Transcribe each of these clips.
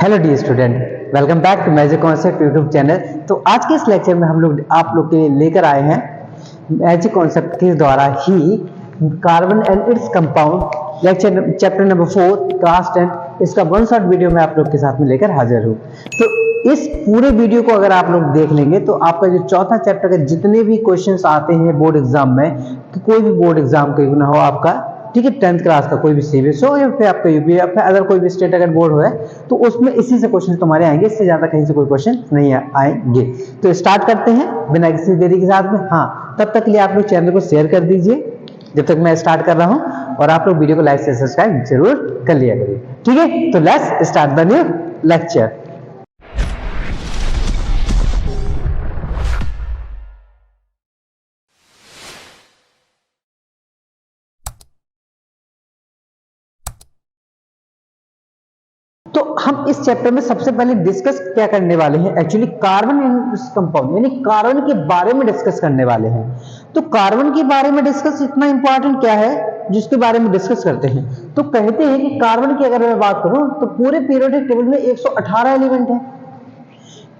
Hello the student, welcome back to magic concept YouTube channel. तो आज के इस लेक्चर में हम लोग आप लोग के लिए लेकर आए हैं मैजिक कॉन्सेप्ट के द्वारा ही carbon and its compound lecture chapter number 4 class 10। इसका वन शॉट वीडियो मैं आप लोग के साथ में लेकर हाजिर हूँ। तो इस पूरे वीडियो को अगर आप लोग देख लेंगे तो आपका जो चौथा चैप्टर के जितने भी क्वेश्चंस आते हैं बोर्ड एग्जाम में, तो कोई भी बोर्ड एग्जाम क्यों ना हो आपका, ठीक है, 10th क्लास का कोई भी सीबीएसई हो या फिर आपका यूपी या फिर अदर कोई भी स्टेट अगर बोर्ड हो तो उसमें इसी से क्वेश्चन तुम्हारे आएंगे, इससे ज्यादा कहीं से कोई क्वेश्चन नहीं आएंगे। तो स्टार्ट करते हैं बिना किसी देरी के साथ में। हाँ, तब तक के लिए आप लोग चैनल को शेयर कर दीजिए जब तक मैं स्टार्ट कर रहा हूं, और आप लोग वीडियो को लाइक से सब्सक्राइब जरूर कर लिया करिए, ठीक है। तो let's start the new lecture. तो हम इस चैप्टर में सबसे पहले डिस्कस क्या करने वाले हैं, एक्चुअली कार्बन एंड कंपाउंड यानी कार्बन के बारे में डिस्कस करने वाले हैं। तो कार्बन के बारे में डिस्कस इतना इंपॉर्टेंट क्या है जिसके बारे में डिस्कस करते हैं। तो कहते हैं कि कार्बन की अगर मैं बात करूं तो पूरे पीरियोडिक टेबल में 118 एलिमेंट है।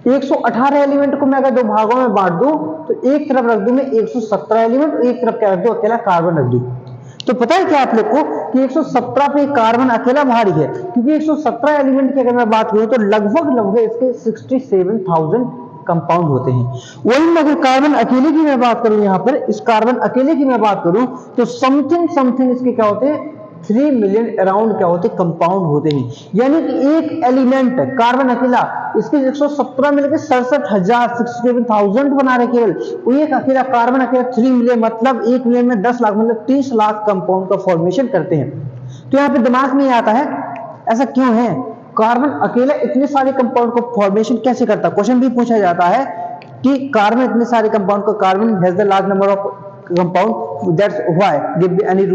118 एलिमेंट को मैं अगर दो भागों में बांट दूं तो एक तरफ रख दूं मैं 117 एलिमेंट और एक तरफ क्या रख दूं, अकेला कार्बन रख दूं। तो पता है क्या आप लोग को कि 117 पे कार्बन अकेला भारी है, क्योंकि 117 एलिमेंट की अगर मैं बात करूं तो लगभग इसके 67,000 कंपाउंड होते हैं। वहीं अगर कार्बन अकेले की मैं बात करूं, यहां पर इस कार्बन अकेले की मैं बात करूं तो समथिंग इसके क्या होते हैं, 3 मिलियन अराउंड क्या होते कंपाउंड होते हैं। यानी कि एक एलिमेंट कार्बन अकेला इसके 117 मिलकर 67,000 बना रहे केवल। वो एक अकेला कार्बन अकेला 3 मिलियन, मतलब 1 मिलियन में 10 लाख, मतलब 30 लाख कंपाउंड का फॉर्मेशन करते हैं। तो यहाँ पे दिमाग में आता है ऐसा क्यों है, कार्बन अकेला इतने सारे कंपाउंड को फॉर्मेशन कैसे करता। क्वेश्चन भी पूछा जाता है कि कार्बन इतने सारे कंपाउंड को, carbon has the large number of compound, that's why, give any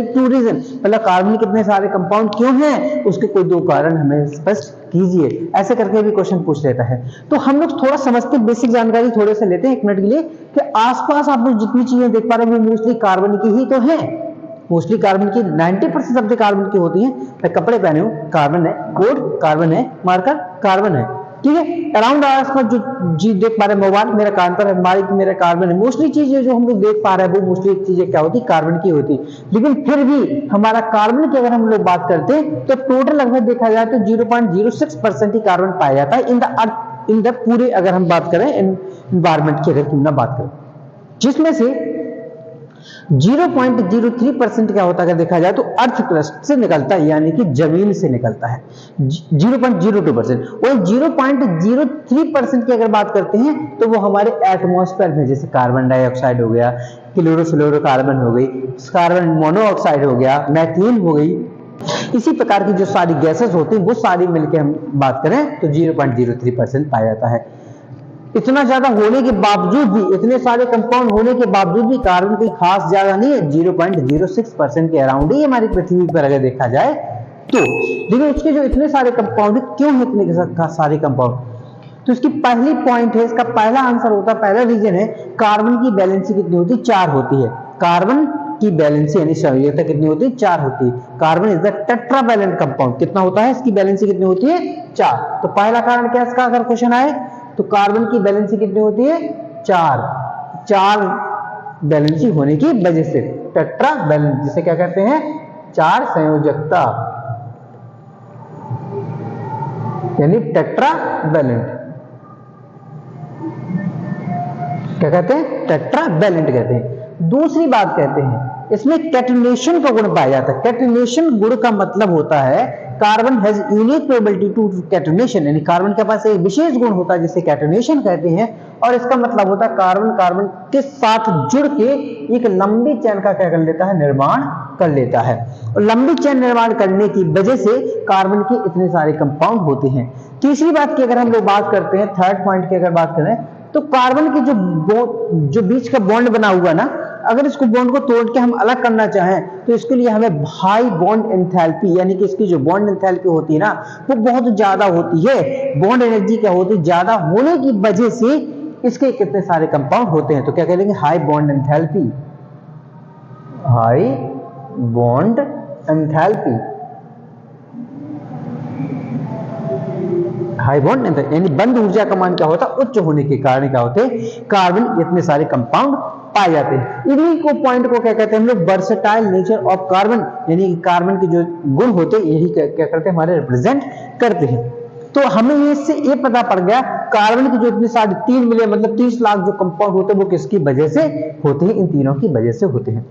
two reason, मतलब कार्बन में कितने सारे कंपाउंड क्यों हैं, उसके कोई दो कारण हमें स्पष्ट कीजिए। ऐसे करके भी क्वेश्चन पूछ लेता है। तो हम लोग थोड़ा समझते, बेसिक जानकारी थोड़े से लेते हैं 1 मिनट के लिए, कि आसपास आप लोग जितनी चीजें देख पा रहे हैं वो मोस्टली कार्बन की ही तो है। मोस्टली कार्बन की 90% सब्जेक्ट कार्बन की होती है। मैं कपड़े पहने हूं, कार्बन है, बोर्ड कार्बन है, मार्कर कार्बन है, ठीक है। अराउंड आसपास जो चीज देख पा रहे हैं, मोबाइल मेरा कान है, माइक मेरा कार्बन है। मोस्टली चीजें जो हम लोग देख पा रहे हैं वो मोस्टली चीजें क्या होती, कार्बन की होती। लेकिन फिर भी हमारा कार्बन की अगर हम लोग बात करते हैं तो टोटल लगभग देखा जाए तो 0.06% ही कार्बन पाया जाता है in the earth, in the पूरे, अगर हम बात करें एनवायरमेंट की, अगर तुम बात करें, जिसमें से 0.03% क्या होता है अगर देखा जाए तो अर्थ क्रस्ट से निकलता है, यानी कि जमीन से निकलता है 0.02%। और 0.03% की अगर बात करते हैं तो वो हमारे एटमॉस्फेयर में, जैसे कार्बन डाइऑक्साइड हो गया, क्लोरोफ्लोरोकार्बन हो गई, कार्बन मोनोऑक्साइड हो गया, मीथेन हो गई, इसी प्रकार की जो सारी गैसेस होती हैं वो सारी मिलकर हम बात करें तो 0.03% पाया जाता है। इतना ज्यादा होने के बावजूद भी, इतने सारे कंपाउंड होने के बावजूद भी कार्बन कोई खास ज्यादा नहीं है, 0.06% के अराउंड ही हमारी पृथ्वी पर अगर देखा जाए तो। लेकिन उसके जो इतने सारे कंपाउंड क्यों है, इतने सारे कंपाउंड, तो इसकी पहली पॉइंट है, इसका पहला आंसर होता है, पहला रीजन है, कार्बन की बैलेंसी कितनी होती है, 4 होती है। कार्बन की बैलेंसी यानी संयोजकता कितनी होती है, 4 होती है। Carbon is the tetravalent compound, कितना होता है, इसकी बैलेंसी कितनी होती है, 4। तो पहला कारण क्या इसका अगर क्वेश्चन आए तो कार्बन की बैलेंसी कितनी होती है, 4 बैलेंसी होने की वजह से टेट्रा बैलेंस, जिसे क्या कहते हैं, 4 संयोजकता, यानी टेट्रा बैलेंट, क्या कहते हैं, टेट्रा बैलेंट कहते हैं। दूसरी बात कहते हैं इसमें कैटेनेशन का गुण पाया जाता है। कैटेनेशन गुण का मतलब होता है carbon has unique probability to catenation, यानी कार्बन के पास एक विशेष गुण होता है जिसे कैटेनेशन कहते हैं। और इसका मतलब होता है कार्बन कार्बन के साथ जुड़ के एक लंबी चेन का क्या कर लेता है, निर्माण कर लेता है। और लंबी चेन निर्माण करने की वजह से कार्बन के इतने सारे कंपाउंड होते हैं। तीसरी बात की अगर हम लोग बात करते हैं, थर्ड पॉइंट की अगर बात करें तो कार्बन के जो बीच का बॉन्ड बना हुआ ना, अगर इसको बॉन्ड को तोड़ के हम अलग करना चाहें तो इसके लिए हमें हाई बॉन्ड एंथैल्पी, यानी कि इसकी जो बॉन्ड एंथैल्पी होती है ना वो बहुत ज्यादा होती है। बॉन्ड एनर्जी क्या होती है, ज्यादा होने की वजह से इसके कितने सारे कंपाउंड होते हैं। तो क्या कहेंगे, high bond enthalpy, high bond enthalpy. High bond, यानी बंद ऊर्जा का मान क्या होता है, उच्च होने के कारण क्या होते हैं, कार्बन इतने सारे कंपाउंड पाए जाते हैं। इन्हीं को पॉइंट को क्या कहते हैं हम लोग, वर्सेटाइल नेचर ऑफ कार्बन, यानी कार्बन के जो गुण होते हैं यही क्या करते हैं, हमारे रिप्रेजेंट करते हैं। तो हमें इससे ये पता पड़ गया कार्बन की जो इतने 3.5 मिलियन मतलब 30 लाख जो कंपाउंड होते हैं वो किसकी वजह से होते हैं, इन तीनों की वजह से होते हैं।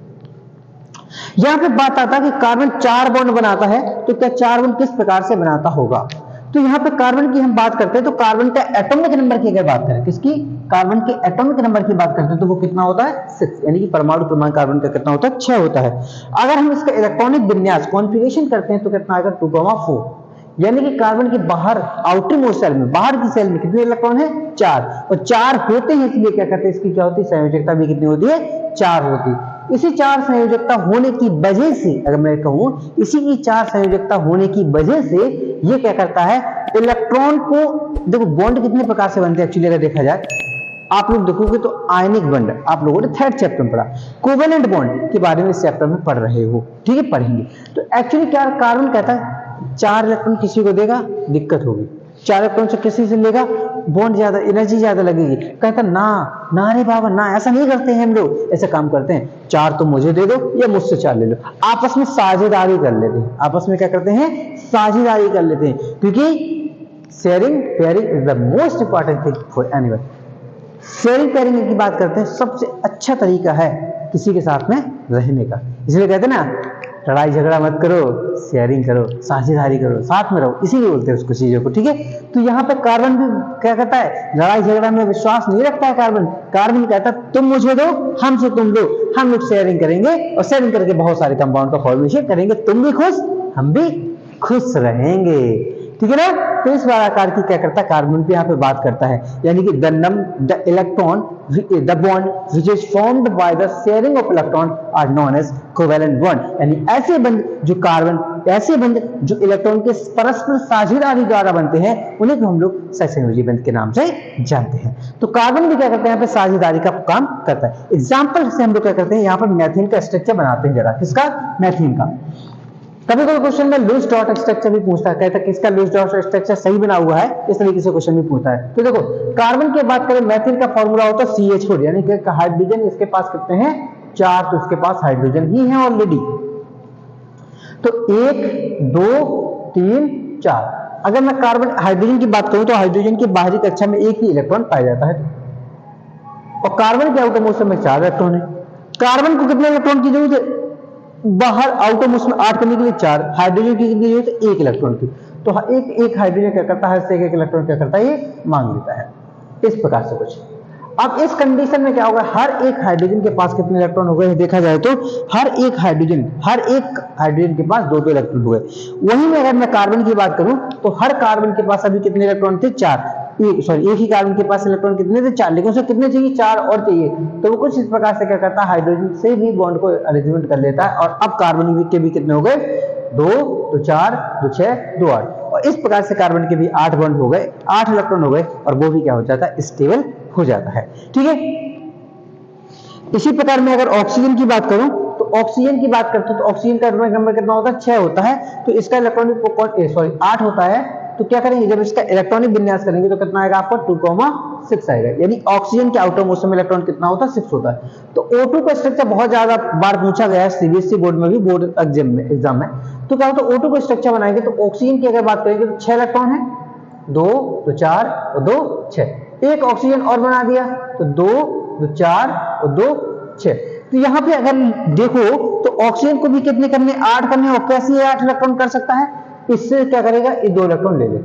यहां पे बात आता है कि कार्बन 4 बॉन्ड बनाता है, तो क्या 4 बॉन्ड किस प्रकार से बनाता होगा। तो यहाँ पे कार्बन की हम बात करते हैं तो कार्बन का एटॉमिक नंबर की अगर बात करें, किसकी, कार्बन के एटॉमिक नंबर की बात करते हैं तो वो कितना होता है 6, यानी कि परमाणु क्रमांक कार्बन का कितना होता है 6 होता है। अगर हम इसका इलेक्ट्रॉनिक विन्यास कॉन्फ़िगरेशन करते हैं तो कितना आएगा 2,4, यानी कि कार्बन के बाहर आउटर मोस्ट सेल में, बाहर की सेल में कितने इलेक्ट्रॉन है 4, और 4 होते हैं इसलिए क्या कहते हैं, इसकी क्या होती है संयोजकता भी कितनी होती है 4 होती है। इसी 4 संयोजकता होने की वजह से, अगर मैं कहूं इसी की 4 संयोजकता होने की वजह से ये क्या करता है, इलेक्ट्रॉन को, देखो बॉन्ड कितने प्रकार से बनते हैं एक्चुअली अगर देखा जाए, आप लोग देखोगे तो आयनिक बॉन्ड आप लोगों ने 3rd चैप्टर में पढ़ा, कोवेलेंट बॉन्ड के बारे में इस चैप्टर में पढ़ रहे हो, ठीक है पढ़ेंगे। तो एक्चुअली क्या कार्बन कहता है 4 इलेक्ट्रॉन किसी को देगा दिक्कत होगी, 4 इलेक्ट्रॉन से किसी से लेगा बॉन्ड ज्यादा, एनर्जी ज्यादा लगेगी, कहता ना ना रे बाबा ना, ऐसा नहीं करते हैं हम लोग, ऐसे काम करते हैं 4 तो मुझे दे दो या मुझसे 4 ले लो, आपस में साझेदारी कर लेते हैं, आपस में क्या करते हैं साझेदारी कर लेते हैं, क्योंकि sharing pairing is the most important thing for anyone. Sharing pairing की बात करते हैं, सबसे अच्छा तरीका है किसी के साथ में रहने का, इसलिए कहते हैं ना लड़ाई झगड़ा मत करो, शेयरिंग करो, साझेदारी करो, साथ में रहो, इसीलिए बोलते हैं उसको चीजों को, ठीक है। तो यहाँ पे कार्बन भी क्या कहता है, लड़ाई झगड़ा में विश्वास नहीं रखता है कार्बन, कार्बन कहता है तुम मुझे दो हमसे तुम दो, हम लोग शेयरिंग करेंगे और शेयरिंग करके बहुत सारे कंपाउंड का फॉर्मेशन करेंगे, तुम भी खुश हम भी खुश रहेंगे, ठीक है ना। तो इस आकार की क्या करता है कार्बन पे यहाँ पे बात करता है, यानी कि the electron the bond which is formed by the sharing of electron are known as covalent bond, यानी ऐसे बंध जो कार्बन, ऐसे बंध जो इलेक्ट्रॉन के परस्पर साझेदारी द्वारा बनते हैं उन्हें हम लोग सहसंयोजी बंध के नाम से जानते हैं। तो कार्बन भी क्या करते हैं यहाँ पे साझेदारी का काम करता है। एग्जाम्पल से हम लोग क्या करते हैं, यहाँ पर मैथीन का स्ट्रक्चर बनाते हैं, जरा किसका, मैथीन का। कभी कोई क्वेश्चन में लूज डॉट स्ट्रक्चर भी पूछता है, कहता है किसका लूज डॉट स्ट्रक्चर सही बना हुआ है, इस तरीके से क्वेश्चन भी पूछता है। तो देखो कार्बन की बात करें, मैथीन का फॉर्मूला होता है CH4, यानी कि हाइड्रोजन इसके पास कितने हैं 4, तो इसके पास हाइड्रोजन ही है ऑलरेडी, तो 1 2 3 4। अगर मैं कार्बन हाइड्रोजन की बात करूं तो हाइड्रोजन की बाहरी कक्षा में एक ही इलेक्ट्रॉन पाया जाता है, और कार्बन के आउटर मोस्ट में 4 इलेक्ट्रॉन है। कार्बन को कितने इलेक्ट्रॉन की जरूरत है, बाहर आउटर मोस्ट में 8 करने के लिए 4, हाइड्रोजन की कितनी जरूरत है 1 इलेक्ट्रॉन की, तो एक हाइड्रोजन क्या करता है, एक इलेक्ट्रॉन क्या करता है ये मांग लेता है, इस प्रकार से कुछ। अब इस कंडीशन में क्या होगा, हर एक हाइड्रोजन के पास कितने इलेक्ट्रॉन हो गए देखा जाए तो हर एक हाइड्रोजन के पास 2-2 इलेक्ट्रॉन हो गए। वहीं में अगर मैं कार्बन की बात करूं तो हर कार्बन के पास अभी कितने इलेक्ट्रॉन थे 4, एक ही कार्बन के पास इलेक्ट्रॉन कितने थे 4, लेकिन उसे कितने चाहिए 4 और चाहिए, तो वो कुछ इस प्रकार से क्या करता है हाइड्रोजन से भी बॉन्ड को अरेंजमेंट कर लेता है, और अब कार्बन के भी कितने हो गए 2 तो 4 2 6 2 8, और इस प्रकार से कार्बन के भी 8 बॉन्ड हो गए, 8 इलेक्ट्रॉन हो गए, और वो भी क्या हो जाता है स्टेबल हो जाता है, ठीक है। इसी प्रकार में अगर ऑक्सीजन की बात करूं तो ऑक्सीजन की बात करते हैं तो ऑक्सीजन का एटॉमिक नंबर कितना होता है 6 होता है, तो इसका इलेक्ट्रॉनिक 8 होता है, तो क्या करेंगे जब इसका इलेक्ट्रॉनिक विन्यास करेंगे तो कितना आएगा आपका 2,6 आएगा, यानी ऑक्सीजन के आउटर मोस्ट में इलेक्ट्रॉन कितना होता है 6 होता है। तो O2 का स्ट्रक्चर बहुत ज्यादा बार पूछा गया है CBSE बोर्ड में भी, बोर्ड एग्जाम में, तो क्या होता है O2 को स्ट्रक्चर बनाएंगे तो ऑक्सीजन की अगर बात करेंगे तो 6 इलेक्ट्रॉन है, 2 तो 4 और 2 6, एक ऑक्सीजन और बना दिया तो 2 तो 4 और 2 6। तो यहाँ पे अगर देखो तो ऑक्सीजन को भी कितने करने 8 करने, और कैसे 8 इलेक्ट्रॉन कर सकता है, इससे क्या करेगा ये 2 इलेक्ट्रॉन ले ले,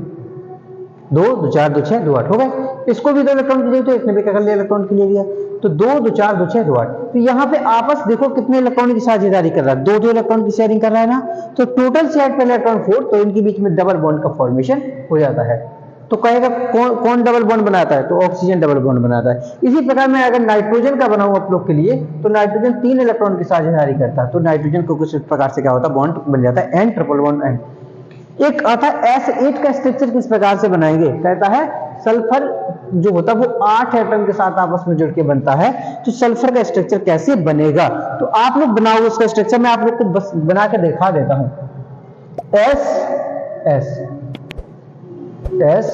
2 2 4 2 6 2 8 हो गए, इसको भी 2 इलेक्ट्रॉन की जरूरत है, इसने भी क्या कर लिया इलेक्ट्रॉन के ले लिया, तो 2 2 4 2 6 2 8। तो यहाँ पे आपस देखो कितने इलेक्ट्रॉन की साझेदारी कर रहा है, 2 इलेक्ट्रॉन की शेयरिंग कर रहा है ना, तो टोटल शेयर पर इलेक्ट्रॉन 4, तो इनके बीच में डबल बॉन्ड का फॉर्मेशन हो जाता है। तो कहेगा कौन डबल बॉन्ड बनाता है, तो ऑक्सीजन डबल बॉन्ड बनाता है। इसी प्रकार मैं अगर नाइट्रोजन का बनाऊं आप लोग के लिए, तो नाइट्रोजन 3 इलेक्ट्रॉन की साझेदारी करता है, तो नाइट्रोजन को कुछ प्रकार से क्या होता है बॉन्ड बन जाता है N ट्रिपल बॉन्ड N। एक आता है S8 का स्ट्रक्चर किस प्रकार से बनाएंगे, कहता है सल्फर जो होता है वो 8 एटम के साथ आपस में जुड़ के बनता है, तो सल्फर का स्ट्रक्चर कैसे बनेगा, तो आप लोग बनाओ उसका स्ट्रक्चर, मैं आप लोग को बस बना के दिखा देता हूं। S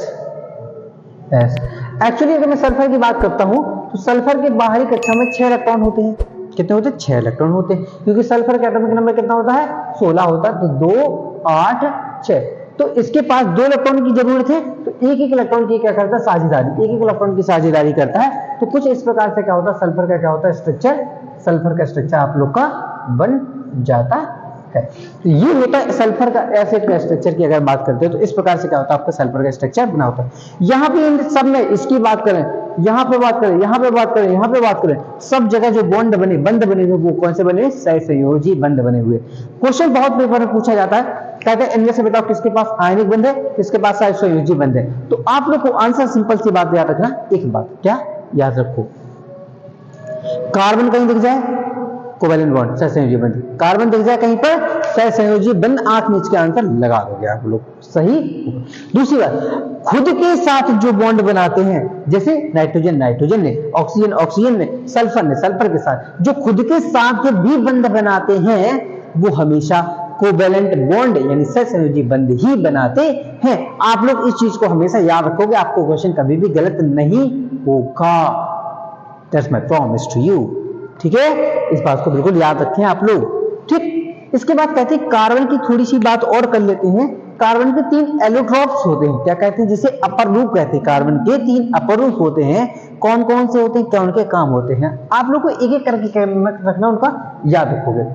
S. एक्चुअली अगर मैं सल्फर की बात करता हूं तो सल्फर के बाहरी कक्षा में 6 इलेक्ट्रॉन होते हैं। कितने होते हैं? 6 इलेक्ट्रॉन होते हैं, क्योंकि सल्फर का एटॉमिक नंबर कितना होता है? 16 होता है। तो 2 8 6, तो इसके पास 2 इलेक्ट्रॉन की जरूरत है, तो एक एक इलेक्ट्रॉन की क्या करता है? साझेदारी। एक एक इलेक्ट्रॉन की साझेदारी करता है। तो कुछ इस प्रकार से क्या होता है? सल्फर का क्या होता है? स्ट्रक्चर। सल्फर का स्ट्रक्चर आप लोग का बन जाता है। तो ये होता है सल्फर का एसिड का स्ट्रक्चर की अगर बात करते हैं तो इस प्रकार से क्या होता है? आपका सल्फर का स्ट्रक्चर बना होता है। यहाँ पे इन सब में इसकी बात करें, यहाँ पे बात करें, यहाँ पे बात करें, यहाँ पे बात करें, सब जगह जो बॉन्ड बने, बंध बने हुए, वो कौन से बने? सहसंयोजी बंध बने हुए। क्वेश्चन बहुत पेपर में पूछा जाता है, कहते हैं इनमें से बताओ किसके पास आयनिक बंध है, किसके पास सहसंयोजी बंध है। तो आप लोग को आंसर सिंपल सी बात याद रखना, एक बात क्या याद रखो, कार्बन कहीं दिख जाए कोवेलेंट बॉन्ड सहसंयोजी बंध, कार्बन दिख जाए कहीं पर सहसंयोजी बंध, आंख नीच के आंसर लगा दोगे आप लोग, सही। दूसरी बात, खुद के साथ जो बॉन्ड बनाते हैं, जैसे नाइट्रोजन नाइट्रोजन ने, ऑक्सीजन ऑक्सीजन ने, सल्फर ने सल्फर के साथ, जो खुद के साथ भी बंध बनाते हैं वो हमेशा कोवेलेंट बॉन्ड यानी सहसंयोजी बंध ही बनाते हैं। आप लोग इस चीज को हमेशा याद रखोगे, आपको क्वेश्चन कभी भी गलत नहीं होगा। That's my promise to you. ठीक है, इस बात को बिल्कुल याद रखें आप लोग। ठीक, इसके बाद कहते हैं कार्बन की थोड़ी सी बात और कर लेते हैं। कार्बन के 3 एलोट्रॉप्स होते हैं, क्या कहते हैं? जिसे अपर रूप कहते हैं। कार्बन के 3 अपर रूप होते हैं। कौन कौन से होते हैं, क्या उनके काम होते हैं? आप लोग को एक एक करके रखना, उनका याद रखोगे।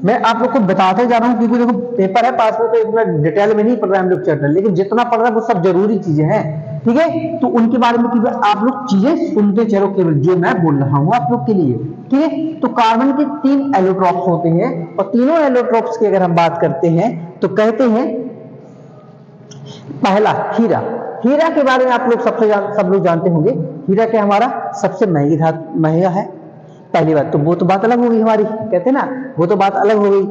मैं आप लोग को बताते जा रहा हूं क्योंकि देखो पेपर है पास में, तो इतना डिटेल में नहीं पढ़ रहा है हम लोग चैप्टर, लेकिन जितना पढ़ रहा है वो सब जरूरी चीजें हैं। ठीक है, तो उनके बारे में आप लोग चीजें सुनते चलो केवल, जो मैं बोल रहा हूं आप लोग के लिए। ठीक है, तो कार्बन के 3 एलोट्रॉप्स होते हैं, और तीनों एलोट्रॉप्स की अगर हम बात करते हैं तो कहते हैं पहला हीरा। हीरा के बारे में आप लोग सब लोग जानते होंगे, हीरा क्या हमारा सबसे महंगी धातु महंगा है। पहली बात तो वो तो बात अलग हो गई हमारी, कहते हैं ना, वो तो बात अलग हो गई।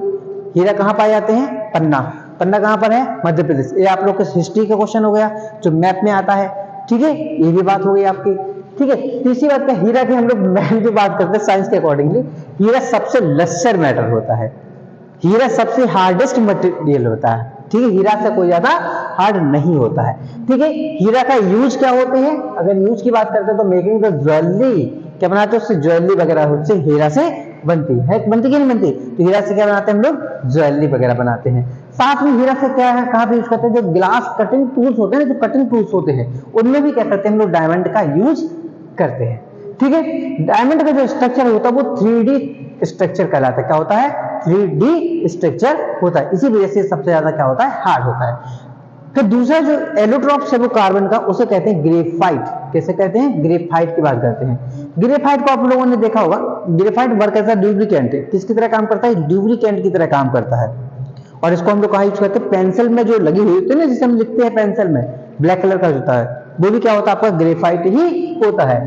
हीरा कहाँ पाए जाते हैं? पन्ना। पन्ना कहाँ पर है? मध्य प्रदेश। ये आप लोग के हिस्ट्री का क्वेश्चन हो गया जो मैप में आता है। ठीक है, ये भी बात हो गई आपकी। ठीक है, तीसरी बात है हीरा की हम लोग मैथ की बात करते हैं साइंस के अकॉर्डिंगली, हीरा सबसे लेसर मैटर होता है, हीरा सबसे हार्डेस्ट मटेरियल होता है। ठीक है, हीरा से कोई ज्यादा हार्ड नहीं होता है। ठीक है, हीरा का यूज क्या होते हैं? अगर यूज की बात करते हैं तो मेकिंग द ज्वेलरी, क्या बनाते हैं उससे? ज्वेलरी वगैरह उससे हीरा से बनती है, बनती कि नहीं बनती? तो हीरा से क्या बनाते हैं हम लोग? ज्वेलरी वगैरह बनाते हैं। साथ में हीरा से क्या है, कहां पे यूज करते हैं? जो ग्लास कटिंग टूल्स होते हैं ना, जो कटिंग टूल्स होते हैं उनमें भी क्या करते हैं हम लोग? डायमंड का यूज करते हैं। ठीक है, डायमंड का जो स्ट्रक्चर होता है वो 3D स्ट्रक्चर कहलाता है। क्या होता है? 3D स्ट्रक्चर होता है, इसी वजह से सबसे ज्यादा क्या होता है? हार्ड होता है। फिर दूसरा जो एलोट्रॉप्स है वो कार्बन का, उसे कहते हैं ग्रेफाइट। कैसे कहते हैं? ग्रेफाइट की बात करते हैं। ग्रेफाइट को आप लोगों ने देखा होगा, ग्रेफाइट वर्क करता है ल्यूब्रिकेंट। किसकी तरह काम करता है? ल्यूब्रिकेंट की तरह काम करता है। और इसको हम लोग कहाँ यूज करते हैं? पेंसिल में जो लगी हुई होती है ना, जिसे हम लिखते हैं पेंसिल में, ब्लैक कलर का होता है, वो भी क्या होता है? आपका ग्रेफाइट ही होता है।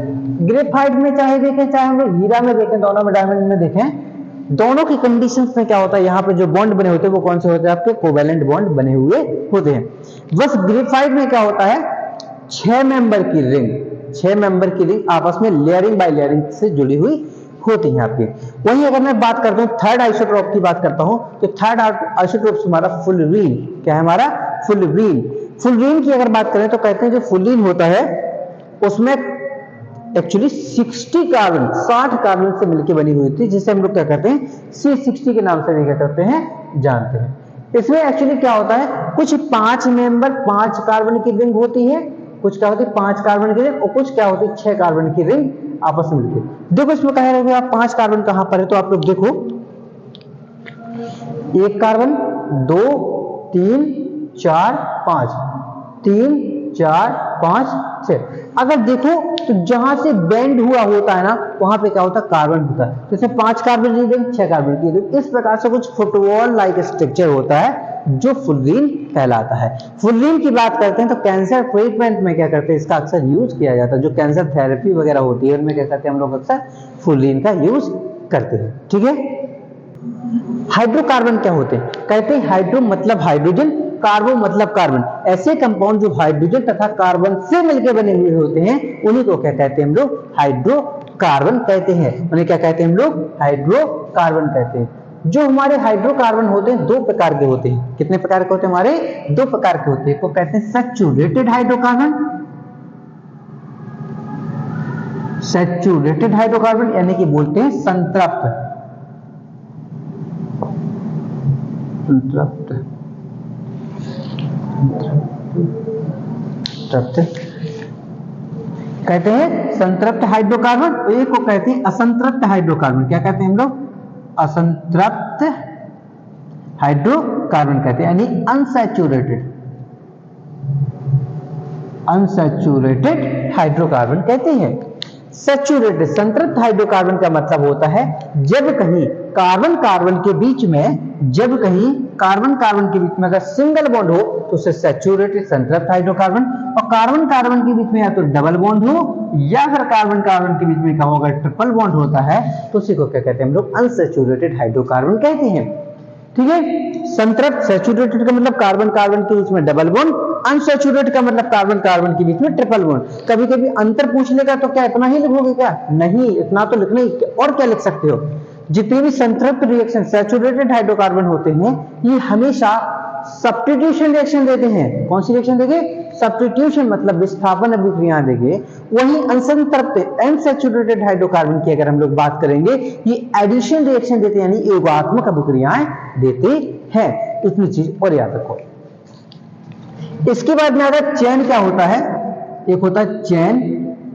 ग्रेफाइट में चाहे देखें, चाहे हम लोग हीरा में देखें, दोनों में, डायमंड में देखें, दोनों की कंडीशंस में क्या होता है? यहाँ पे जो बॉन्ड बने होते हैं वो कौन से होते हैं? आपके कोवेलेंट बॉन्ड बने हुए होते हैं। बस ग्रेफाइट में क्या होता है? 6 मेंबर की रिंग, 6 मेंबर की रिंग आपस में लेयरिंग बाय लेयरिंग से जुड़ी हुई होती है आपकी। वहीं अगर मैं बात करता हूँ थर्ड आइसोटोप की बात करता हूँ, तो थर्ड आइसोटोप हमारा फुलरीन। क्या है हमारा? फुलरीन। फुलरीन की अगर बात करें तो कहते हैं जो फुलरीन होता है उसमें एक्चुअली 60 कार्बन, 60 कार्बन से मिलकर बनी हुई थी, जिसे हम लोग क्या करते हैं? C60 के नाम से भी क्या करते हैं? जानते हैं। इसमें एक्चुअली क्या होता है? कुछ 5 मेंबर 5 कार्बन की रिंग होती है, कुछ क्या होती है? 5 कार्बन की रिंग, और कुछ क्या होती है? 6 कार्बन की रिंग आपस में मिलकर। देखो इसमें कह रहे हो आप 5 कार्बन कहां पर है, तो आप लोग देखो 1 कार्बन, 2 3 4 5, 3 4 5 6। अगर देखो तो जहां से बेंड हुआ होता है ना, वहां पे क्या होता है? कार्बन होता है। जैसे 5 कार्बन की रिंग, 6 कार्बन की रिंग, इस प्रकार से कुछ फुटबॉल लाइक स्ट्रक्चर होता है जो फुलरीन कहलाता है। फुलरीन की बात करते हैं तो कैंसर ट्रीटमेंट में क्या करते हैं? इसका अक्सर यूज किया जाता है। जो कैंसर थेरेपी वगैरह होती है उनमें क्या करते हैं हम लोग? अक्सर फुलरीन का यूज करते हैं। ठीक है, हाइड्रोकार्बन क्या होते हैं? कहते हैं हाइड्रो मतलब हाइड्रोजन, कार्बो मतलब कार्बन। ऐसे कंपाउंड जो हाइड्रोजन तथा कार्बन से मिलकर बने हुए होते हैं उन्हीं को क्या कहते हैं हम लोग? हाइड्रोकार्बन कहते हैं। उन्हें क्या कहते हैं हम लोग? हाइड्रोकार्बन कहते हैं। जो हमारे हाइड्रोकार्बन होते हैं 2 प्रकार के होते हैं। कितने प्रकार के होते हैं हमारे? 2 प्रकार के होते हैं। को कहते हैं सैचुरेटेड हाइड्रोकार्बन, सैचुरेटेड हाइड्रोकार्बन यानी कि बोलते हैं संतृप्त। संतृप्त कहते हैं संतृप्त हाइड्रोकार्बन, एक को कहते हैं असंतृप्त हाइड्रोकार्बन। क्या कहते हैं हम लोग? असंतृप्त हाइड्रोकार्बन कहते हैं, यानी अनसैचुरेटेड, अनसैचुरेटेड हाइड्रोकार्बन कहते हैं। सैचुरेटेड संतृप्त हाइड्रोकार्बन का मतलब होता है जब कहीं कार्बन कार्बन के बीच में, जब कहीं कार्बन कार्बन के बीच में अगर सिंगल बॉन्ड हो तो उसे सैचुरेटेड संतृप्त हाइड्रोकार्बन, और कार्बन कार्बन के बीच में या तो डबल बॉन्ड हो या फिर कार्बन कार्बन के बीच में क्या होगा, ट्रिपल बॉन्ड होता है, तो उसी को क्या कहते हैं हम लोग? अनसैचुरेटेड हाइड्रोकार्बन कहते हैं। ठीक है, संतृप्त सैचुरेटेड का मतलब कार्बन कार्बन के बीच में डबल बॉन्ड, अनसैचुरेटेड का मतलब कार्बन कार्बन के बीच में ट्रिपल बॉन्ड। कभी कभी अंतर पूछ लेगा तो क्या इतना ही लिखोगे? क्या नहीं, इतना तो लिखना ही, और क्या लिख सकते हो? जितने भी संतृप्त रिएक्शन सैचुरेटेड हाइड्रोकार्बन होते हैं ये हमेशा सब्स्टिट्यूशन रिएक्शन देते हैं। कौन सी रिएक्शन देंगे? सब्स्टिट्यूशन मतलब विस्थापन अभिक्रिया देंगे। वहीं असंतृप्त अनसैचुरेटेड हाइड्रोकार्बन की अगर हम लोग बात करेंगे ये एडिशन रिएक्शन देते हैं, यानी योगात्मक अभिक्रियाएं देते हैं। इतनी चीज और याद रखो। इसके बाद में अगर चेन क्या होता है? एक होता है चेन,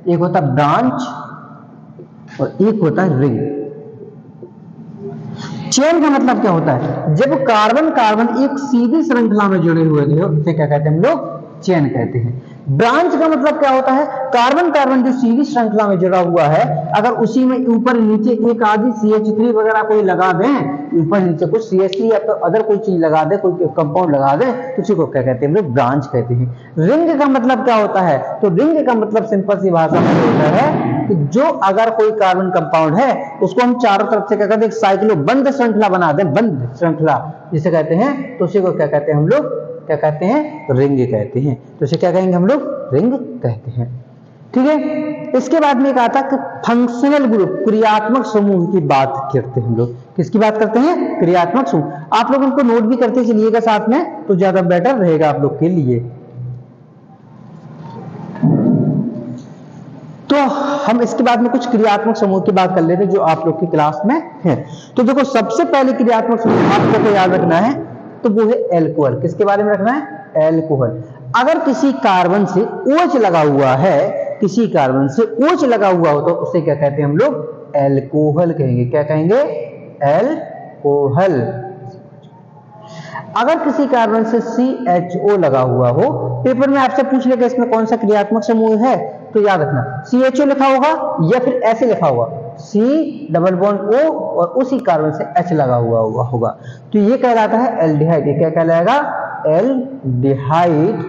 एक होता है ब्रांच और एक होता है रिंग। चेन का मतलब क्या होता है? जब कार्बन कार्बन एक सीधी श्रृंखला में जुड़े हुए थे उसे क्या कहते हैं हम लोग? चेन कहते हैं। ब्रांच का मतलब क्या होता है? कार्बन कार्बन जो सीधी श्रृंखला में जुड़ा हुआ है अगर उसी में ऊपर नीचे एक आदि CH3 वगैरह कोई लगा दें, ऊपर नीचे कुछ CH3 या फिर अदर कोई चीज लगा दे, कोई कंपाउंड लगा दे, तो उसी को क्या कहते हैं हम लोग? ब्रांच कहते हैं। रिंग का मतलब क्या होता है? तो रिंग का मतलब सिंपल सी भाषा में होता है कि जो अगर कोई कार्बन कंपाउंड है उसको हम चारों तरफ से क्या कहते हैं? साइक्लो बंद श्रृंखला बना दें, बंद श्रृंखला जिसे कहते हैं, तो उसी को क्या कहते हैं हम लोग? क्या कहते हैं? रिंग कहते हैं। तो इसे क्या कहेंगे हम लोग? रिंग कहते हैं। ठीक है, इसके बाद में कहा था कि फंक्शनल ग्रुप, क्रियात्मक समूह की बात करते हैं हम लोग। किसकी बात करते हैं? क्रियात्मक समूह। आप लोग उनको नोट भी करते चलिएगा साथ में तो ज्यादा बेटर रहेगा आप लोग के लिए। तो हम इसके बाद में कुछ क्रियात्मक समूह की बात कर लेते हैं जो आप लोग की क्लास में है। तो देखो सबसे पहले क्रियात्मक समूह आप लोग को याद रखना है तो वो है एल्कोहल। किसके बारे में रखना है? एल्कोहल। अगर किसी कार्बन से OH लगा हुआ है, किसी कार्बन से OH लगा हुआ हो तो उसे क्या कहते हैं हम लोग? एल्कोहल कहेंगे। क्या कहेंगे? एल्कोहल। अगर किसी कार्बन से CHO लगा हुआ हो, पेपर में आपसे पूछ लेगा इसमें कौन सा क्रियात्मक समूह है, तो याद रखना CHO लिखा होगा या फिर ऐसे लिखा होगा C डबल बॉन्ड O और उसी कार्बन से H लगा हुआ होगा, तो ये कहलाता है एल्डिहाइड। ये क्या कहलाएगा? एल्डिहाइड।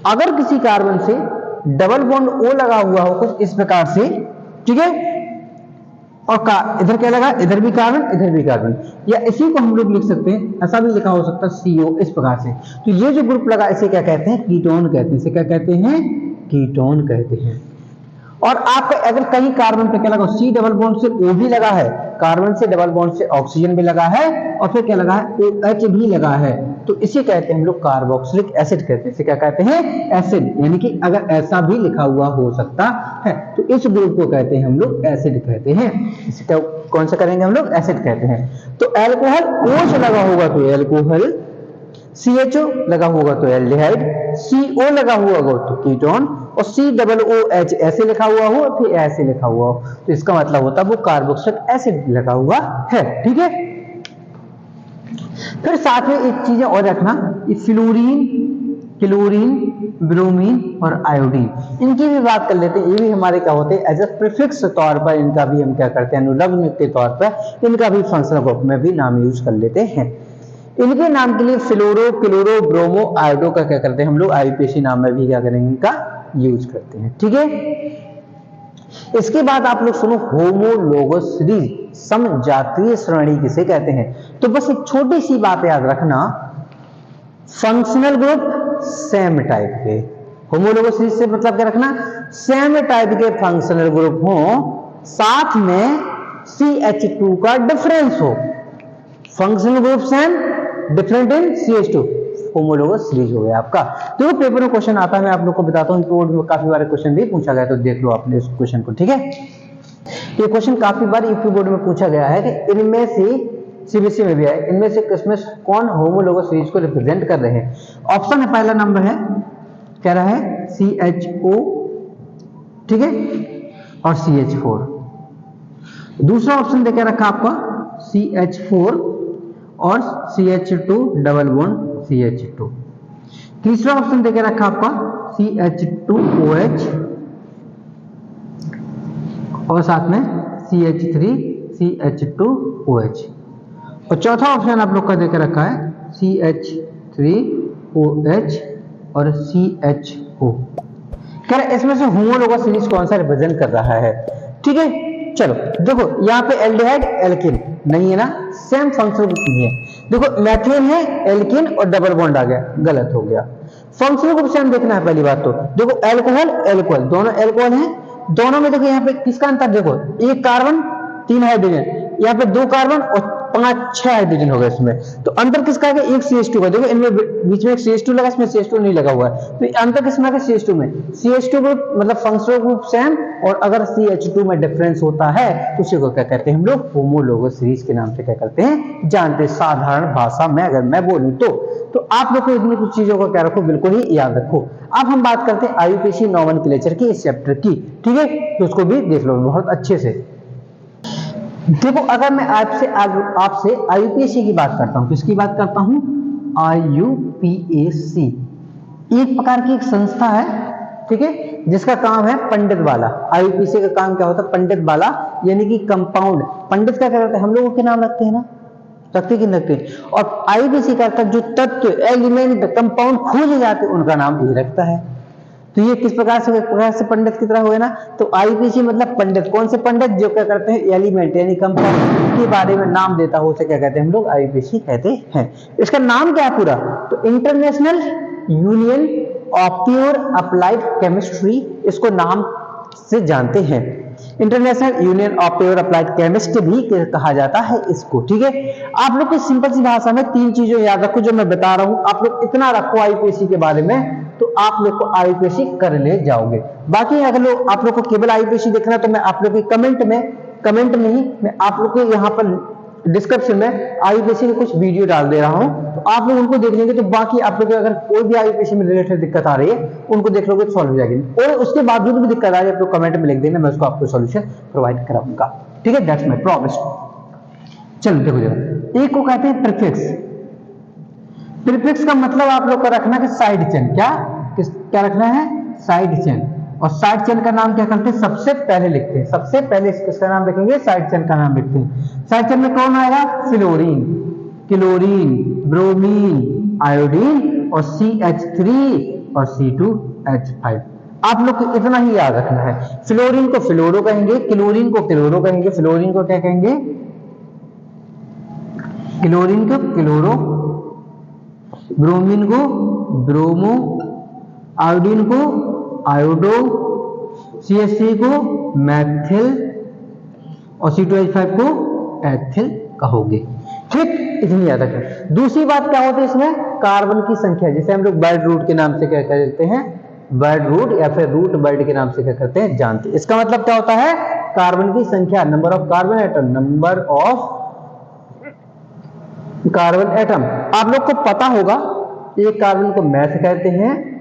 अगर किसी कार्बन से डबल बॉन्ड O लगा हुआ हो कुछ इस प्रकार से, ठीक है, और इधर क्या लगा? इधर भी कार्बन, इधर भी कार्बन, या इसी को हम लोग लिख सकते हैं, ऐसा भी लिखा हो सकता है CO इस प्रकार से। तो ये जो ग्रुप लगा इसे क्या कहते हैं? कीटोन कहते हैं। इसे क्या कहते हैं? कीटोन कहते हैं। और आपका अगर कहीं कार्बन पे क्या लगा? C डबल बॉन्ड से O भी लगा है, कार्बन से डबल बॉन्ड से ऑक्सीजन भी लगा है और फिर क्या लगा है? OH भी लगा है, तो इसे कहते हैं हम लोग कार्बोक्सिलिक एसिड कहते हैं। इसे क्या कहते हैं? एसिड। यानी कि अगर ऐसा भी लिखा हुआ हो सकता है तो इस ग्रुप को कहते हैं हम लोग एसिड कहते हैं। इसे कौन सा करेंगे हम लोग? एसिड कहते हैं। तो एल्कोहल OH लगा होगा तो एल्कोहल, CHO लगा होगा तो एल्डिहाइड, CO लगा हुआ होगा तो कीटोन, और COOH ऐसे लिखा हुआ हो फिर ऐसे लिखा हुआ हो तो इसका मतलब होता है वो कार्बोक्सिलिक एसिड लगा हुआ है। ठीक है, फिर साथ में एक चीज और रखना, ये फ्लोरीन, क्लोरीन, ब्रोमीन और आयोडीन, इनकी भी बात कर लेते हैं। ये भी हमारे क्या होते हैं? एज ए प्रीफिक्स तौर पर इनका भी हम क्या करते हैं? अनुलग्न के तौर पर इनका भी फंक्शनल ग्रुप में भी नाम यूज कर लेते हैं। इनके नाम के लिए फ्लोरो, क्लोरो, ब्रोमो, आयोडो का क्या करते हैं हम लोग? IUPAC नाम में भी क्या करेंगे? इनका यूज करते हैं। ठीक है, इसके बाद आप लोग सुनो होमोलोगस सीरीज, समजातीय श्रेणी किसे कहते हैं? तो बस एक छोटी सी बात याद रखना, फंक्शनल ग्रुप सेम टाइप के, होमोलोगस सीरीज से मतलब क्या रखना? सेम टाइप के फंक्शनल ग्रुप हो, साथ में CH2 का डिफरेंस हो। Functional group same, different in CH2, homologous series हो गया आपका। तो पेपर में क्वेश्चन आता है, मैं आप लोग को बताता हूँ, बोर्ड में काफी बार क्वेश्चन भी पूछा गया, तो देख लो आपने इस क्वेश्चन को, ठीक है। ये क्वेश्चन काफी बार यूपी बोर्ड में पूछा गया है कि इनमें से, सीबीएसई में भी है, इनमें से किसमें कौन होमोलोगस सीरीज को रिप्रेजेंट कर रहे हैं। ऑप्शन है, पहला नंबर है, कह रहा है CHO, ठीक है, और CH4। दूसरा ऑप्शन देकर रखा आपका CH4 और CH2 डबल बॉन्ड CH2। तीसरा ऑप्शन देकर रखा आपका CH2OH और साथ में CH3 CH2OH। और चौथा ऑप्शन आप लोग का देकर रखा है CH3OH और CHO। कह रहे इसमें से होमोलोगस सीरीज कौन सा रिप्रेजेंट कर रहा है, ठीक है। चलो देखो, यहाँ पे एल्डिहाइड एल्किन नहीं है ना, सेम फंक्शनल ग्रुप नहीं है। देखो मैथिन है, एल्किन और डबल बॉन्ड आ गया, गलत हो गया। फंक्शनल ग्रुप से हम देखना है पहली बात तो। देखो एल्कोहल एल्कोहल दोनों एल्कोहल हैं, दोनों में देखो यहाँ पे किसका अंतर, देखो एक कार्बन 3 हाइड्रोजन, यहाँ पे 2 कार्बन और 5-6 हाइड्रोजन हो गए इसमें। तो अंतर किसका है, एक CH2 का। देखो इनमें बीच में एक CH2 लगा, इसमें CH2 नहीं लगा हुआ है, तो अंतर किसमें है, CH2 में। CH2 ग्रुप मतलब फंक्शनल ग्रुप सेम, और अगर CH2 में डिफरेंस होता है तो उसी को क्या कहते हैं हम लोग, होमोलोगस सीरीज के नाम से क्या करते हैं, जानते हैं। साधारण भाषा में अगर मैं बोलूं तो आप लोग को इतनी कुछ चीजों को क्या रखो, बिल्कुल ही याद रखो। अब हम बात करते हैं IUPAC नोमेनक्लेचर की, इस चैप्टर की, ठीक है, तो उसको भी देख लो बहुत अच्छे से। देखो अगर मैं आपसे IUPAC की बात करता हूं, किसकी बात करता हूं, IUPAC एक प्रकार की एक संस्था है, ठीक है, जिसका काम है पंडित वाला। IUPAC का काम क्या होता है, पंडित वाला, यानी कि कंपाउंड। पंडित का क्या करते हैं, हम लोगों के नाम रखते हैं ना, रखते कि रखते हैं। और IUPAC का जो तत्व, एलिमेंट, कंपाउंड खोजे जाते हैं, उनका नाम ये रखता है। तो ये किस प्रकार से पंडित की तरह हुए ना। तो IUPAC मतलब पंडित, कौन से पंडित, जो क्या करते हैं, एलिमेंट यानी कंपाउंड के बारे में नाम देता हो, उसे क्या कहते हैं हम लोग, IUPAC कहते हैं। इसका नाम क्या है पूरा, तो international union of pure applied chemistry, इसको नाम से जानते हैं। International union of pure applied chemist भी कहा जाता है इसको, ठीक है। आप लोग की सिंपल सी भाषा में 3 चीजें याद रखो जो मैं बता रहा हूं, आप लोग इतना रखो IUPAC के बारे में, तो आप लोग को IUPAC कर ले जाओगे। बाकी अगर लोग आप लोग को केवल IUPAC देखना, तो मैं आप लोग के कमेंट में ही मैं आप लोग को यहाँ पर डिस्क्रिप्शन में IUPAC के कुछ वीडियो डाल दे रहा हूं, तो आप लोग उनको देख लेंगे। तो बाकी आप लोग अगर कोई भी IUPAC में रिलेटेड दिक्कत आ रही है, उनको देख लोगे तो सॉल्व हो जाएगी। और उसके बावजूद भी दिक्कत आ रही है, आप लोग कमेंट में लिख देना, मैं उसको आपको सॉल्यूशन प्रोवाइड कराऊंगा, ठीक है, दैट्स माय प्रॉमिस। चलो देखो जरा, एक को कहते हैं प्रीफिक्स। प्रीफिक्स का मतलब आप लोग को रखना है साइड चेन, क्या रखना है, साइड चेन। और साइड चेन का नाम क्या करते हैं, सबसे पहले लिखते हैं, सबसे पहले इसका नाम लिखेंगे, साइड चेन का नाम लिखते हैं। साइड चेन में कौन आएगा, फ्लोरीन, क्लोरीन, ब्रोमीन, आयोडीन और CH3 और C2H5। आप लोग को इतना ही याद रखना है। फ्लोरीन को फ्लोरो कहेंगे, क्लोरीन को क्लोरो कहेंगे, फ्लोरीन को क्या कहेंगे, क्लोरीन को क्लोरो, ब्रोमीन को ब्रोमो, आयोडीन को आयोडो, CH3 को मैथिल और C2H5 को एथिल कहोगे, ठीक, इतनी याद रखें। दूसरी बात क्या होती है इसमें, कार्बन की संख्या, जिसे हम लोग बर्ड रूट के नाम से क्या कहते हैं, बर्ड रूट या फिर रूट बर्ड के नाम से क्या करते हैं, जानते हैं। इसका मतलब क्या होता है, कार्बन की संख्या, number of carbon atom, number of carbon atom. आप लोग को पता होगा, एक कार्बन को मैथ कहते हैं,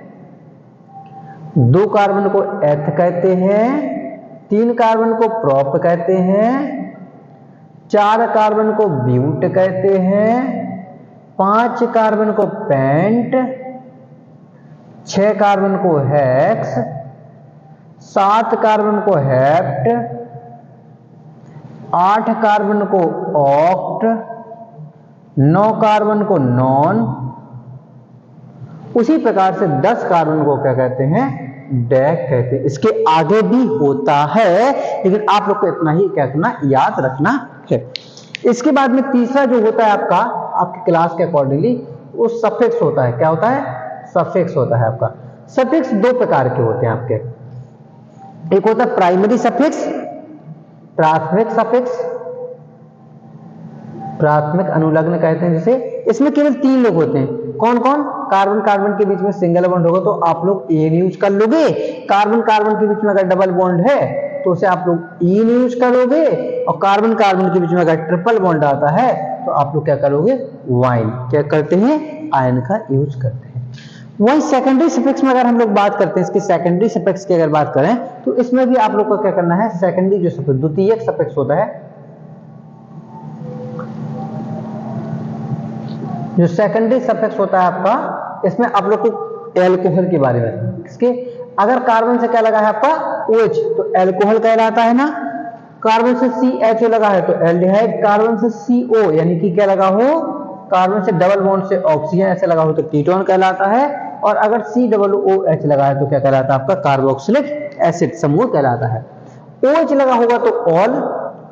2 कार्बन को एथ कहते हैं, 3 कार्बन को प्रोप कहते हैं, 4 कार्बन को ब्यूट कहते हैं, 5 कार्बन को पेंट, 6 कार्बन को हेक्स, 7 कार्बन को हेप्ट, 8 कार्बन को ऑक्ट, 9 कार्बन को नॉन, उसी प्रकार से 10 कार्बन को क्या कहते हैं, डैक कहते हैं। इसके आगे भी होता है, लेकिन आप लोग को इतना ही क्या करना, याद रखना है। इसके बाद में तीसरा जो होता है आपका, आपकी क्लास के अकॉर्डिंगली, वो सफिक्स होता है। क्या होता है, सफिक्स होता है आपका। सफिक्स 2 प्रकार के होते हैं आपके, एक होता है प्राइमरी सफिक्स, प्राथमिक सफिक्स, प्राथमिक अनुलग्न कहते हैं जिसे। इसमें केवल 3 लोग होते हैं, कौन कौन? कार्बन कार्बन के बीच में सिंगल बॉन्ड होगा तो आप लोग एन यूज कर लोगे, कार्बन कार्बन के बीच में अगर डबल बॉन्ड है तो उसे आप लोग इन यूज करोगे, और कार्बन कार्बन के बीच में अगर ट्रिपल बॉन्ड आता है तो आप लोग क्या करोगे? वाइन क्या करते हैं? आयन का यूज करते हैं। वही सेकेंडरी सफिक्स में अगर हम लोग बात करते हैं, इसके सेकेंडरी सफिक्स की अगर बात करें तो इसमें भी आप लोग को क्या करना है? सेकेंडरी जो सफिक्स द्वितीयक सफिक्स होता है, जो सेकेंडरी सफिक्स होता है आपका, इसमें आप लोग को एल्कोहल के बारे में, इसके अगर कार्बन से क्या लगा है आपका? OH तो एल्कोहल कहलाता है ना, कार्बन से CHO लगा है तो एल्डिहाइड, कार्बन से CO यानी कि क्या लगा हो? कार्बन से डबल बॉन्ड से ऑक्सीजन ऐसे लगा हो तो कीटोन कहलाता है, और अगर COOH लगा है तो क्या कहलाता है आपका? कार्बोक्सिलिक एसिड समूह कहलाता है। OH लगा होगा तो ऑल,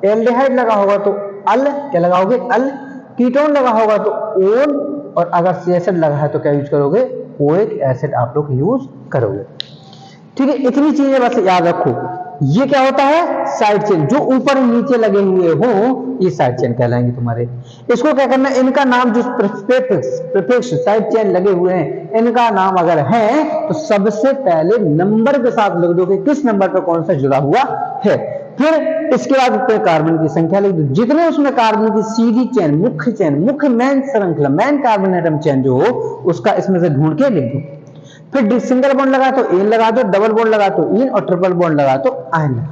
एल्डिहाइड लगा होगा तो अल, क्या लगाओगे? अल, कीटोन लगा होगा तो ओन, और अगर सी एसिड लगा है तो क्या यूज करोगे? ओइक एसिड आप लोग यूज करोगे। ठीक है, इतनी चीजें बस याद रखो। ये क्या होता है? साइड चेन, जो ऊपर नीचे लगे हुए हो ये साइड चेन कहलाएंगे तुम्हारे। इसको क्या करना है? इनका नाम जो प्रीफिक्स साइड चेन लगे हुए हैं, इनका नाम अगर है तो सबसे पहले नंबर के साथ लिख दो कि किस नंबर पर कौन सा जुड़ा हुआ है। फिर इसके बाद ऊपर कार्बन की संख्या लिख दो, जितने उसमें कार्बन की सीधी चेन, मुख्य मेन श्रृंखला, मेन कार्बन एटम चेन जो हो उसका इसमें से ढूंढ के लिख दो। फिर सिंगल बॉन्ड लगा तो एन लगा दो, डबल बॉन्ड लगा तो इन, और ट्रिपल बॉन्ड लगा तो आयन लगा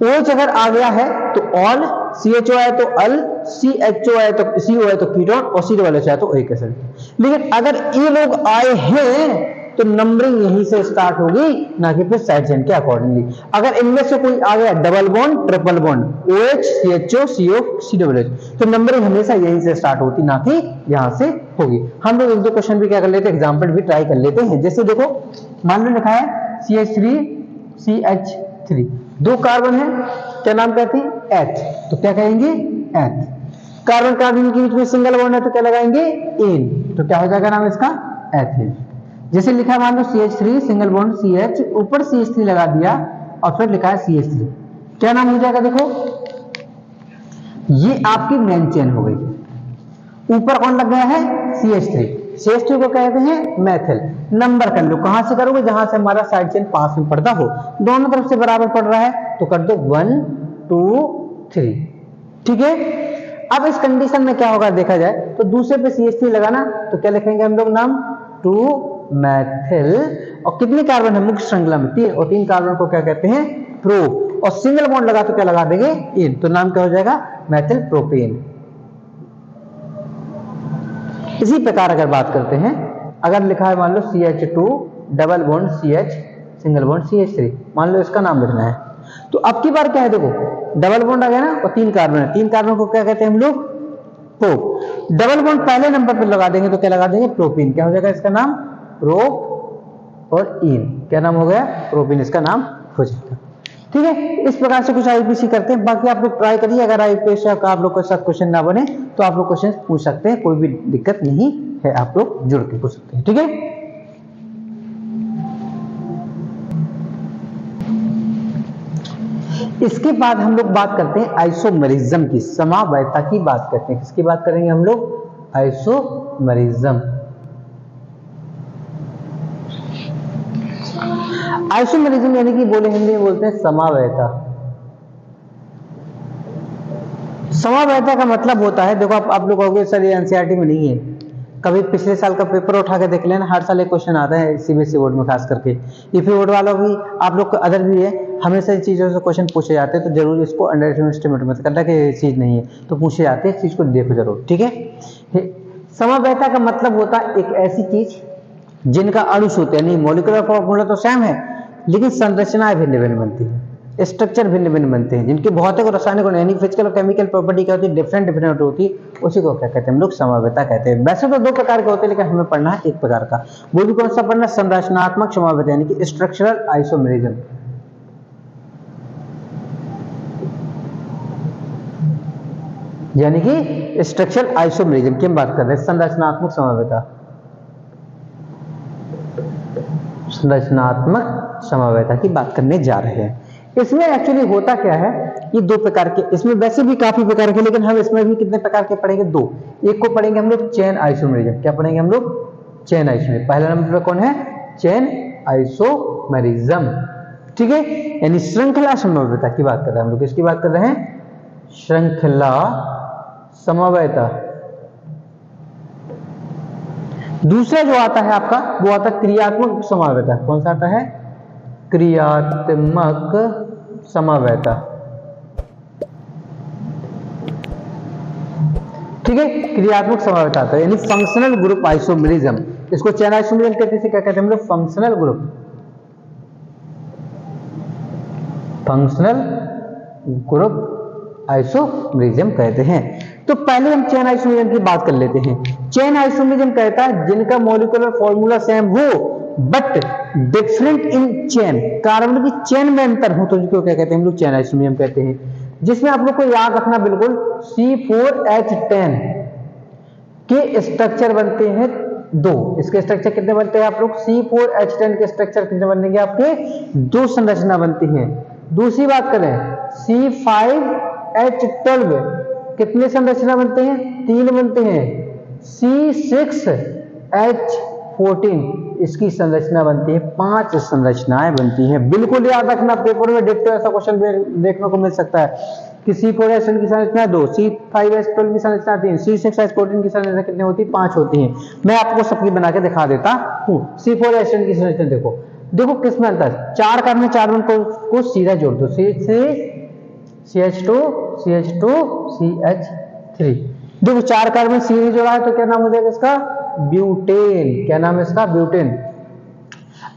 दो। OH अगर आ गया है तो ऑल, CHO आए तो अल, CHO आए तो CO आए तो कीटोन, और COOH आए तो ओइक एसिड। लेकिन अगर ये लोग आए हैं तो नंबरिंग यहीं से स्टार्ट होगी, ना कि फिर साइड चेन के अकॉर्डिंगली। अगर इनमें से कोई आ गया double bond, triple bond, OH, CHO, CO, COOH, तो नंबरिंग हमेशा यहीं से स्टार्ट होती, ना कि यहां से होगी। हम लोग एक दो क्वेश्चन भी क्या कर लेते हैं, एग्जाम्पल भी ट्राई कर लेते हैं। जैसे देखो, मान लो लिखा है CH3 CH3, 2 कार्बन है, क्या नाम कहते हैं? एथ, तो क्या कहेंगे? एथ। कार्बन कार्बन के बीच में सिंगल बॉन्ड है तो क्या लगाएंगे? एन, तो क्या हो जाएगा नाम इसका? एथेन। जैसे लिखा मान लो CH3 सिंगल बॉन्ड CH, ऊपर CH3 लगा दिया और फिर लिखा है CH3, क्या नाम हो जाएगा? देखो, ये आपकी मेन चेन हो गई। ऊपर कौन लग गया है? CH3 को कहते हैं मेथिल। नंबर कर लो, कहां से करोगे? जहां से हमारा साइड चेन पास में पड़ता हो, दोनों तरफ से बराबर पड़ रहा है तो कर दो 1 2 3। ठीक है, अब इस कंडीशन में क्या होगा देखा जाए तो दूसरे पे CH3 लगाना तो क्या लिखेंगे हम लोग? नाम 2 मैथिल, और कितने कार्बन है मुख्य श्रृंखला में? 3, और 3 कार्बन को क्या कहते हैं? प्रो, और सिंगल बॉन्ड लगा तो क्या लगा देंगे? इन, तो नाम क्या हो जाएगा? Methyl propane. इसी प्रकार अगर बात करते हैं, अगर लिखा है मान लो CH2 double bond CH single bond CH3, मान लो इसका नाम लिखना है, तो अब की बार क्या है? देखो, डबल बॉन्ड आ गया ना, और 3 कार्बन है, 3 कार्बन को क्या कहते हैं हम लोग? प्रोप। डबल बॉन्ड पहले नंबर पर लगा देंगे तो क्या लगा देंगे? प्रोपीन। क्या हो जाएगा इसका नाम? प्रोप और इन, क्या नाम हो गया? प्रोपीन इसका नाम हो जाएगा। ठीक है, इस प्रकार से कुछ आईपीसी करते हैं। बाकी आप लोग ट्राई करिए, अगर आईपीसी का आप लोग के साथ क्वेश्चन ना बने तो आप लोग क्वेश्चन पूछ सकते हैं, कोई भी दिक्कत नहीं है, आप लोग जुड़ के पूछ सकते हैं। ठीक है, इसके बाद हम लोग बात करते हैं आइसोमेरिज्म की, समवायता की बात करते हैं। किसकी बात करेंगे हम लोग? आइसोमेरिज्म। आइसोमेरिज्म यानी कि बोले हिंदी में बोलते हैं समवायता। समवायता का मतलब होता है, देखो आप लोग कहोगे सर ये एनसीईआरटी में नहीं है, कभी पिछले साल का पेपर उठा के देख लेना, हर साल एक क्वेश्चन आता है सीबीएसई बोर्ड में, खास करके ईपी बोर्ड वालों भी, आप लोग अदर भी है, हमेशा इन चीज़ों से क्वेश्चन पूछे जाते हैं, तो जरूर इसको अंडर एस्टिमेट मत करना कि ये चीज़ नहीं है, तो पूछे जाते हैं, इस चीज़ को देखो जरूर। ठीक है, समवायता का मतलब होता है एक ऐसी चीज जिनका अणुस होते हैं, मॉलिक्यूलर फॉर्मूला तो सेम है लेकिन संरचनाएं भिन्न भिन्न बनती है, स्ट्रक्चर भिन्न भिन्न बनते हैं, जिनकी भौतिक और रासायनिक और यानी फिजिकल और केमिकल प्रॉपर्टी क्या होती है? डिफरेंट होती है, उसी को क्या कहते हैं हम लोग? समवायता कहते हैं। वैसे तो 2 प्रकार के होते हैं लेकिन हमें पढ़ना है एक प्रकार का, वो भी कौन सा पढ़ना? संरचनात्मक समवायता यानी कि स्ट्रक्चरल आइसोमेरिज्म। यानी कि स्ट्रक्चरल आइसोमेरिज्म की हम बात कर रहे हैं, संरचनात्मक समवायता, संरचनात्मक समवायता की बात करने जा रहे हैं। इसमें एक्चुअली होता क्या है, ये दो प्रकार के, इसमें वैसे भी काफी प्रकार के, लेकिन हम इसमें भी कितने प्रकार के पढ़ेंगे, दो। एक को पढ़ेंगे हम लोग चेन आइसोमेरिज्म। क्या पढ़ेंगे हम लोग? Chain isomerism. पहला नंबर पर कौन है? चेन आइसोमेरिज्म, ठीक है, यानी श्रृंखला समवायता की बात कर रहे हैं हम लोग। किसकी बात कर रहे हैं? श्रृंखला समवायता। दूसरा जो आता है आपका, वो आता है क्रियात्मक समवायता। कौन सा आता है? क्रियात्मक समवायता, ठीक है, क्रियात्मक समवायता आता है, यानी फंक्शनल ग्रुप आइसोमेरिज्म। इसको चेन आइसोमेरिज्म कहते हैं। क्या कहते हैं हम लोग? Functional group, functional group isomerism कहते हैं। तो पहले हम चेन आइसोमेरिज्म की बात कर लेते हैं। चेन आइसोमेरिज्म कहता है जिनका मॉलिक्यूलर फॉर्मूला सेम हो but different in chain, carbon की चेन में अंतर हो, तो जिसको क्या कहते हैं हम लोग? चेन आइसोमेरिज्म कहते हैं। जिसमें आप लोग को याद रखना बिल्कुल, C4H10 के स्ट्रक्चर बनते हैं दो। इसके स्ट्रक्चर कितने बनते हैं आप लोग? C4H10 के स्ट्रक्चर कितने बनेंगे आपके? दो संरचना बनती है। दूसरी बात करें, C5H12 कितने संरचना बनते हैं? तीन बनते हैं। C6H14 इसकी संरचना बनती है, 5 संरचनाएं बनती हैं। बिल्कुल याद रखना, पेपर में डिट्टो ऐसा क्वेश्चन देखने को मिल सकता है कि C4H10 की संरचना 2, C5H12 की संरचना 3, C6H14 की संरचना कितनी होती है? 5 होती है। मैं आपको सबकी बना के दिखा देता हूँ। C4H10 की संरचना देखो, देखो किसमें अंतर? 4 कार्बन 4 को सीधा जोड़ दो, CH2 CH2 CH3। देखो 4 कार्बन सीधे जोड़ा है तो क्या नाम हो जाएगा इसका? ब्यूटेन। क्या नाम है इसका? ब्यूटेन।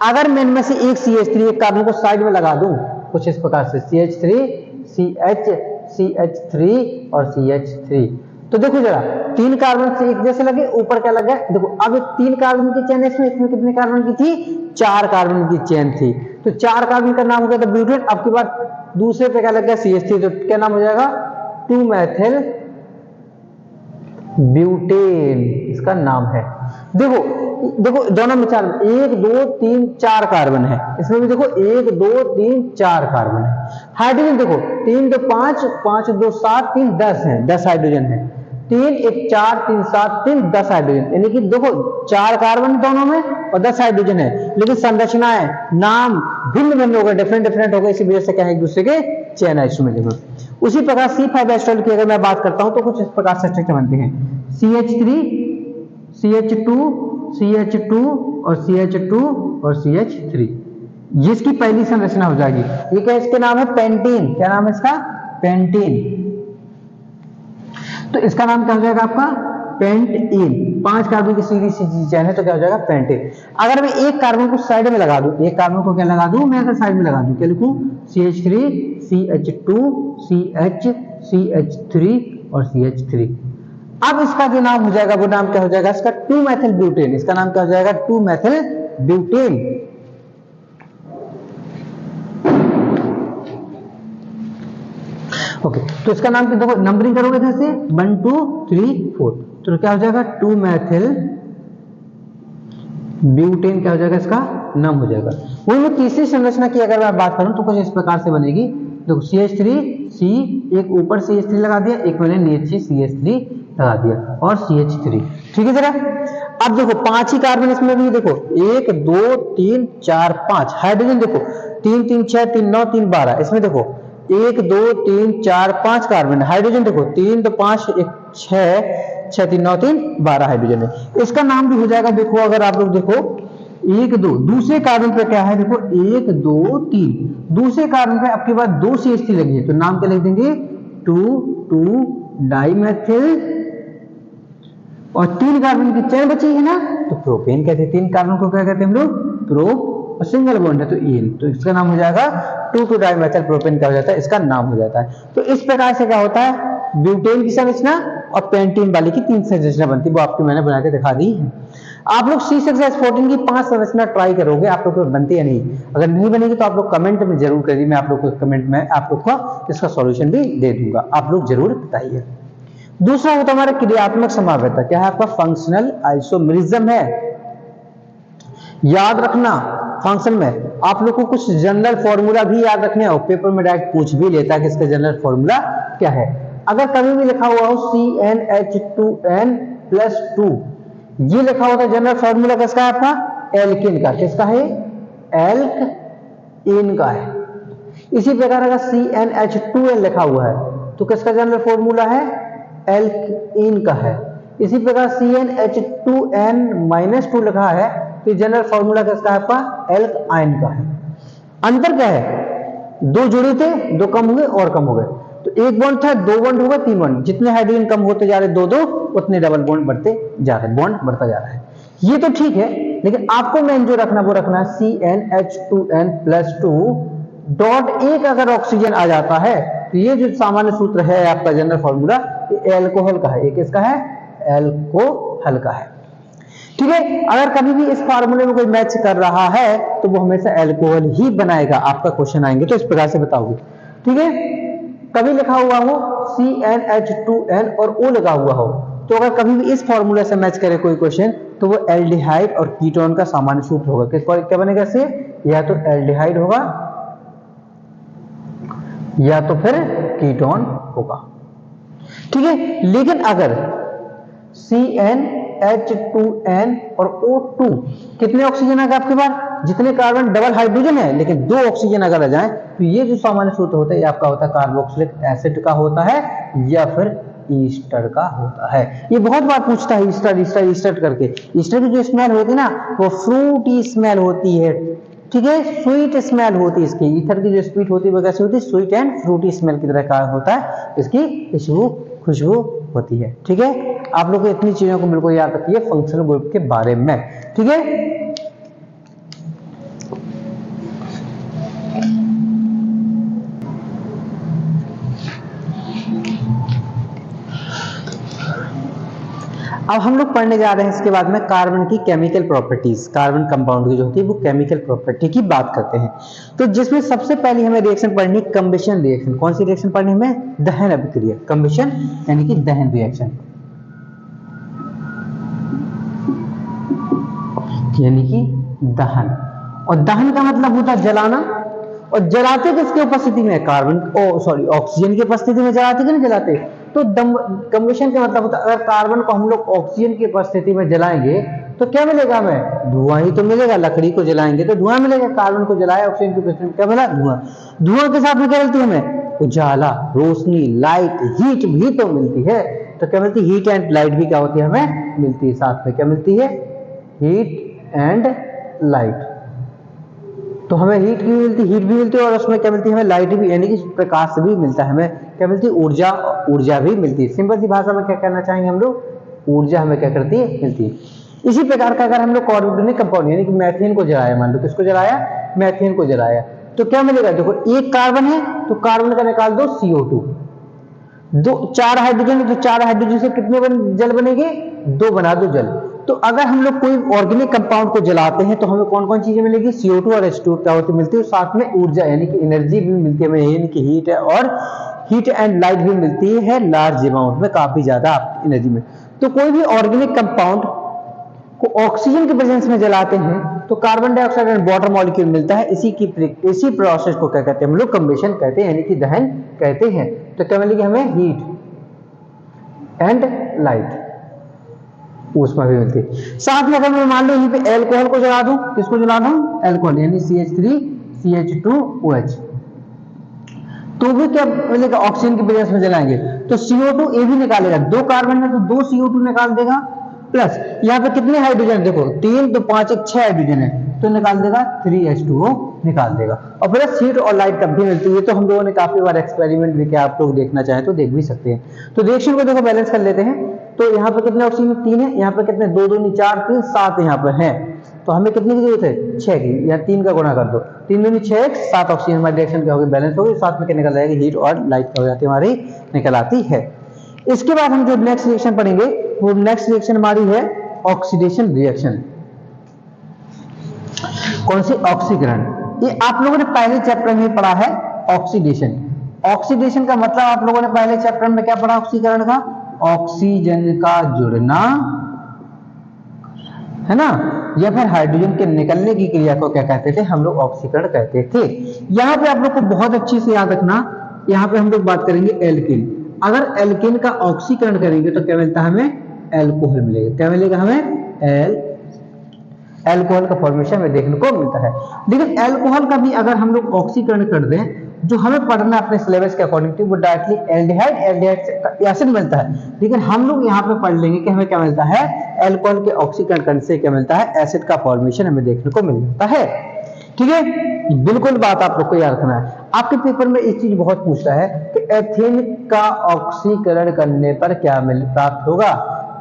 अगर मैं इनमें से एक CH3 एक कार्बन को साइड में लगा दूं कुछ इस प्रकार से, CH3 CH CH3 और CH3, तो देखो जरा 3 कार्बन से एक जैसे लगे, ऊपर क्या लगा? देखो अब 3 कार्बन की चेन है इसमें कितने कार्बन की थी? 4 कार्बन की चेन थी। तो 4 कार्बन का नाम हो गया था ब्यूटेन। अब की बात दूसरे पे क्या लग गया? CH3, तो क्या नाम हो जाएगा? 2 मेथिल ब्यूटेन इसका नाम है। देखो देखो दोनों में 4, 1 2 3 4 कार्बन है, इसमें भी देखो 1 2 3 4 कार्बन है। हाइड्रोजन देखो 3 2 5 5 2 7 3 10 है, 10 हाइड्रोजन है। 3 1 4 3 7 3 10 हाइड्रोजन, यानी कि देखो 4 कार्बन दोनों में और 10 हाइड्रोजन है, लेकिन संरचनाएं नाम भिन्न भिन्न हो गए, डिफरेंट हो गए। इसी वजह से क्या है? एक दूसरे के चेन आइसोमेरिज्म। उसी प्रकार C5H12 की अगर मैं बात करता हूं तो कुछ इस प्रकार से स्ट्रक्चर बनते हैं, CH3 CH2 CH2 और CH2 और CH3, जिसकी पहली संरचना हो जाएगी। ये क्या? इसके नाम है पेंटीन। क्या नाम है इसका? पेंटीन। तो इसका नाम क्या हो जाएगा आपका? पेंटीन। 5 कार्बन की सीधी चेन है तो क्या हो जाएगा? पेंटीन। अगर मैं एक कार्बन को साइड में लगा दूं, एक कार्बन को क्या लगा दूं मैं? अगर साइड में लगा दूं, क्या लिखूं? CH3 CH2 CH CH3 और CH3। अब इसका जो नाम हो जाएगा वो नाम क्या हो जाएगा इसका? 2 मेथिल ब्यूटेन। इसका नाम क्या हो जाएगा? 2 मेथिल ब्यूटेन। ओके, तो इसका नाम देखो, नंबरिंग करोगे इधर से 1 2 3 4, तो क्या हो जाएगा? 2 मेथिल ब्यूटेन क्या हो जाएगा? इसका नाम हो जाएगा। वही मैं तीसरी संरचना की अगर मैं बात करूं तो कुछ इस प्रकार से बनेगी। देखो CH3 C, एक ऊपर CH3 लगा दिया, एक मैंने नीचे CH3 लगा दिया और CH3, ठीक है जरा। अब देखो 5 ही कार्बन इसमें भी, देखो 1 2 3 4 5 हाइड्रोजन, देखो 3 3 6 3 9 3 12, इसमें देखो 1 2 3 4 5 कार्बन। हाइड्रोजन देखो 3 2 5 1 6 6 3 9 3 12 हाइड्रोजन है। इसका नाम भी हो जाएगा, देखो अगर आप लोग देखो 1 2, दूसरे कार्बन पे क्या है? देखो 1 2 3, दूसरे कार्बन पे आपके पास 2 CH3 लगी है, तो नाम क्या लिख देंगे? 2 2 डाइमेथिल, और 3 कार्बन की चेन बची है ना, तो प्रोपेन कहते हैं। 3 कार्बन को क्या कहते हैं हम लोग? प्रोप, और सिंगल बॉन्ड है तो ईन, तो इसका नाम हो जाएगा 2 डाइमेथिल प्रोपेन। क्या हो जाता है? इसका नाम हो जाता है। तो इस प्रकार से क्या होता है? ब्यूटेन की संरचना और पेंटीन वाली की 3 संरचना बनती है, वो आपको मैंने बना के दिखा दी है। आप लोग C6H14 की 5 संरचना ट्राई करोगे, आप लोग को बनती है नहीं? अगर नहीं बनेगी तो आप लोग कमेंट में जरूर करिए, मैं आप लोग को कमेंट में आप लोग को इसका सॉल्यूशन भी दे दूंगा, आप लोग जरूर बताइए। दूसरा होता हमारा क्रियात्मक समवायता। क्या है आपका? फंक्शनल आइसोमेरिज्म है। याद रखना फंक्शन में आप लोग को कुछ जनरल फॉर्मूला भी याद रखने हो, पेपर में डायरेक्ट पूछ भी लेता है कि इसका जनरल फॉर्मूला क्या है। अगर कभी भी लिखा हुआ हो CnH2n+2, ये लिखा होता है जनरल फॉर्मूला किसका है आपका, एल्किन का। किसका है, एल्किन का है। इसी प्रकार अगर CnH2n लिखा हुआ है तो किसका जनरल फॉर्मूला है, एल्किन का है। इसी प्रकार CnH2n-2 लिखा है तो जनरल फॉर्मूला किसका है आपका, एल्काइन का है। अंतर क्या है, दो जुड़े थे, दो कम हो गए और कम हो गए, तो एक बॉन्ड था, दो बॉन्ड हो गए, तीन बॉन्ड, जितने हाइड्रोजन कम होते जा रहे दो दो, उतने डबल बॉन्ड बढ़ते जा रहे, बॉन्ड बढ़ता जा रहा है। ये तो ठीक है, लेकिन आपको मेन जो रखना वो रखना है CnH2n+2 डॉट एक अगर ऑक्सीजन आ जाता है तो ये जो सामान्य सूत्र है आपका जनरल फॉर्मूला, ये एल्कोहल का है। एक इसका है, एल्कोहल का है। ठीक है, अगर कभी भी इस फार्मूले में कोई मैच कर रहा है तो वो हमेशा एल्कोहल ही बनाएगा। आपका क्वेश्चन आएंगे तो इस प्रकार से बताओगे। ठीक है, कभी लिखा हुआ हो CnH2n और O लगा हुआ हो, तो अगर कभी भी इस फॉर्मूले से मैच करे कोई क्वेश्चन तो वो एल्डिहाइड और कीटोन का सामान्य सूत्र होगा। क्या बनेगा इससे, या तो एल्डिहाइड होगा या तो फिर कीटोन होगा। ठीक है, लेकिन अगर CnH2n और O2 कितने ऑक्सीजन आ गए आपके पास, जितने कार्बन डबल हाइड्रोजन है लेकिन दो ऑक्सीजन अगर आ जाए तो ये जो सामान्य सूत्र होता है ये आपका होता है कार्बोक्सिलिक एसिड का होता है या फिर ईस्टर का होता है। ये बहुत बार पूछता है ईस्टर ईस्टर ईस्टर करके। ईस्टर की जो स्मेल होती है ना वो फ्रूटी स्मेल होती है। ठीक है, स्वीट स्मेल होती है इसकी। ईथर की जो स्वीट होती है वो कैसी होती है, स्वीट एंड फ्रूटी स्मेल की तरह का होता है, इसकी खुशबू होती है। ठीक है, आप लोग को इतनी चीजों को बिल्कुल याद रखिए फंक्शनल ग्रुप के बारे में। ठीक है, अब हम लोग पढ़ने जा रहे हैं इसके बाद में कार्बन की केमिकल प्रॉपर्टीज। कार्बन कंपाउंड की जो होती है वो केमिकल प्रॉपर्टी की बात करते हैं। तो जिसमें सबसे पहले हमें रिएक्शन पढ़नी, कंबशन रिएक्शन। कौन सी रिएक्शन पढ़नी हमें, दहन अभिक्रिया। कंबशन यानी कि दहन रिएक्शन, यानी कि दहन। और दहन का मतलब होता है जलाना, और जलाते किसके उपस्थिति में, ऑक्सीजन की उपस्थिति में जलाते कि नहीं जलाते। तो कंबशन का मतलब होता है अगर कार्बन को हम लोग ऑक्सीजन की उपस्थिति में जलाएंगे तो क्या मिलेगा हमें, धुआं ही तो मिलेगा। लकड़ी को जलाएंगे तो धुआं मिलेगा, कार्बन को जलाया ऑक्सीजन की उपस्थिति में क्या मिला, धुआं। धुआं के साथ में क्या मिलती है हमें, उजाला, रोशनी, लाइट, हीट भी तो मिलती है। तो क्या मिलती है, हीट एंड लाइट भी क्या होती है हमें मिलती है। साथ में क्या मिलती है, हीट एंड लाइट। तो हमें हीट भी मिलती है और उसमें क्या मिलती है हमें, लाइट भी, यानी कि प्रकाश भी मिलता है। हमें क्या मिलती है, ऊर्जा भी मिलती है। सिंपल सी भाषा में क्या कहना चाहेंगे हम लोग, ऊर्जा हमें क्या करती है, मिलती है। इसी प्रकार का अगर हम लोग ऑर्गेनिक कंपाउंड यानी कि मैथेन को जलाया, मान लो किसको जलाया, मैथेन को जलाया, तो क्या मिलेगा, देखो एक कार्बन है तो कार्बन का निकाल दो CO2, चार हाइड्रोजन है तो चार हाइड्रोजन से कितने जल बनेंगे, दो बना दो जल। तो अगर हम लोग कोई ऑर्गेनिक कंपाउंड को जलाते हैं तो हमें कौन कौन चीजें मिलेगी, CO2 और H2 क्या होती मिलती है, साथ में ऊर्जा यानी कि एनर्जी भी मिलती है हमें, यानी कि हीट है और हीट एंड लाइट भी मिलती है लार्ज अमाउंट में, काफी ज्यादा एनर्जी में। तो कोई भी ऑर्गेनिक कंपाउंड को ऑक्सीजन के प्रेजेंस में जलाते हैं तो carbon dioxide and water molecule मिलता है। इसी प्रोसेस को क्या कहते हैं हम लोग, कंबशन कहते हैं, यानी कि दहन कहते हैं। तो क्या मिलेगी हमें, हीट एंड लाइट, उसमें भी मिलती है। साथ में अगर मैं मान लो यहीं पे एल्कोहल को जला दूं, किसको जला दूं, एल्कोहल यानी CH3CH2OH, तो भी क्या मिलेगा, ऑक्सीजन की प्रेजेंस में जलाएंगे तो CO2 ये भी निकालेगा, दो कार्बन है तो दो CO2 निकाल देगा, प्लस यहाँ पे कितने हाइड्रोजन, देखो 3 तो 5 1 6 हाइड्रोजन है तो निकाल देगा 3H2O निकाल देगा। और प्लस हीट और लाइट तब भी मिलती है। तो हम लोगों ने काफी बार एक्सपेरिमेंट भी किया, आप लोग देखना चाहें तो देख भी सकते हैं। तो रिएक्शन को देखो बैलेंस कर लेते हैं। तो यहाँ पे कितने ऑक्सीजन, 3 है, यहाँ पे कितने, 2 2 4 3 7 यहाँ पे है। तो हमें कितने की जरूरत है, 6 की, या 3 का गुणा कर दो, 3 दूनी 6 7 ऑक्सीजन हमारी रिएक्शन क्या होगी, बैलेंस होगी। साथ में क्या निकल जाएगी, हीट और लाइट हो जाती है हमारी, निकल आती है। इसके बाद हम जो नेक्स्ट रिएक्शन पढ़ेंगे वो नेक्स्ट रिएक्शन हमारी है ऑक्सीडेशन रिएक्शन। कौन सी, ऑक्सीकरण। ये आप लोगों ने पहले चैप्टर में पढ़ा है ऑक्सीडेशन। ऑक्सीडेशन का मतलब आप लोगों ने पहले चैप्टर में क्या पढ़ा, ऑक्सीकरण का, ऑक्सीजन का जुड़ना है ना, या फिर हाइड्रोजन के निकलने की क्रिया को क्या कहते थे, हम लोग ऑक्सीकरण कहते थे। यहाँ पे आप लोग को बहुत अच्छी से याद रखना, यहाँ पे हम लोग बात करेंगे एल्किन। अगर एल्किन का ऑक्सीकरण करेंगे तो क्या मिलता है हमें, एल्कोहल मिलेगा। क्या मिलेगा हमें, एल्कोहल का फॉर्मेशन में देखने को मिलता है। लेकिन एल्कोहल का भी अगर हम लोग ऑक्सीकरण कर दें, जो हमें पढ़ना अपने सिलेबस के अकॉर्डिंग वो डायरेक्टली एल्डिहाइड एसिड मिलता है, लेकिन हम लोग यहाँ पे पढ़ लेंगे कि हमें क्या मिलता है, एल्कोहल के ऑक्सीकरण करने से क्या मिलता है, एसिड का फॉर्मेशन हमें देखने को मिल जाता है। ठीक है, बिल्कुल बात आप लोग को याद रखना है। आपके पेपर में एक चीज बहुत पूछता है कि एथेन का ऑक्सीकरण करने पर क्या प्राप्त होगा।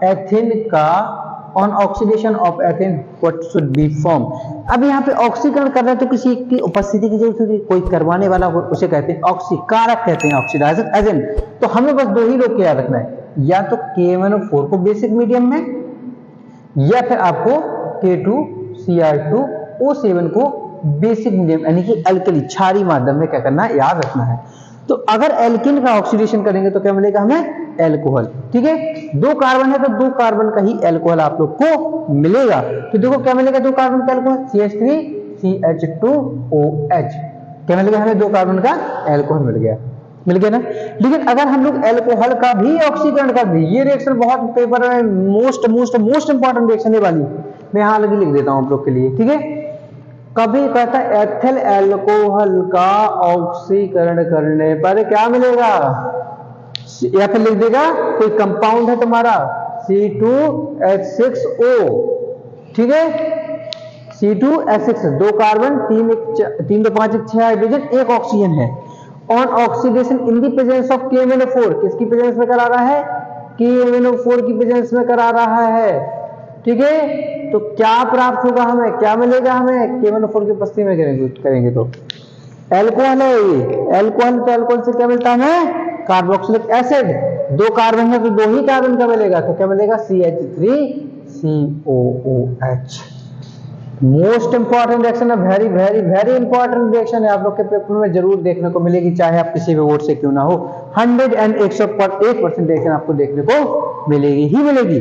एथेन का on oxidation of ethane what should be form. अब यहाँ पे ऑक्सीकरण कर रहे हैं तो किसी की उपस्थिति की जरूरत होगी, कोई करवाने वाला हो, उसे कहते हैं ऑक्सीकारक, कहते हैं ऑक्सीडाइजिंग एजेंट। तो हमें बस दो ही लोग याद रखना है, या तो KMnO4 को बेसिक मीडियम में, या फिर आपको K2Cr2O7 को बेसिक मीडियम यानी कि अल्कली क्षारीय माध्यम में क्या करना है, याद रखना है। तो अगर एल्किन का ऑक्सीडेशन करेंगे तो क्या मिलेगा हमें, एल्कोहल। ठीक है, दो कार्बन है तो दो कार्बन का ही एल्कोहल आप लोग को मिलेगा। तो देखो क्या मिलेगा, दो कार्बन का एल्कोहल CH3CH2OH। क्या मिलेगा हमें, दो कार्बन का एल्कोहल मिल गया ना। लेकिन अगर हम लोग एल्कोहल का भी ऑक्सीकरण कर दें, ये रिएक्शन बहुत पेपर में मोस्ट इंपॉर्टेंट रिएक्शन है वाली, मैं यहां अलग ही लिख देता हूं आप लोग के लिए। ठीक है, कभी कहता है एथिल एल्कोहल का ऑक्सीकरण करने पर क्या मिलेगा, या फिर लिख देगा कोई कंपाउंड है तुम्हारा C2H6O। ठीक है, C2H6, दो कार्बन, 3 2 5 6 हाइड्रोजन, एक ऑक्सीजन है। On oxidation in the presence of KMnO4, किसकी प्रेजेंस में करा रहा है, KMnO4 की प्रेजेंस में करा रहा है। ठीक है, तो क्या प्राप्त होगा हमें, क्या मिलेगा हमें, KMnO4 की उपस्थिति में करेंगे तो एल्कोहल है ये। एल्कोहल तो एल्कोहल से क्या मिलता है हमें, कार्बोक्सिलिक एसिड। दो कार्बन है तो दो ही कार्बन का मिलेगा, तो क्या मिलेगा, CH3COOH। मोस्ट इंपॉर्टेंट रिएक्शन है, very very very important reaction है, आप लोग के पेपर में जरूर देखने को मिलेगी, चाहे आप किसी भी बोर्ड से क्यों ना हो। 101% रिएक्शन आपको देखने को मिलेगी ही मिलेगी।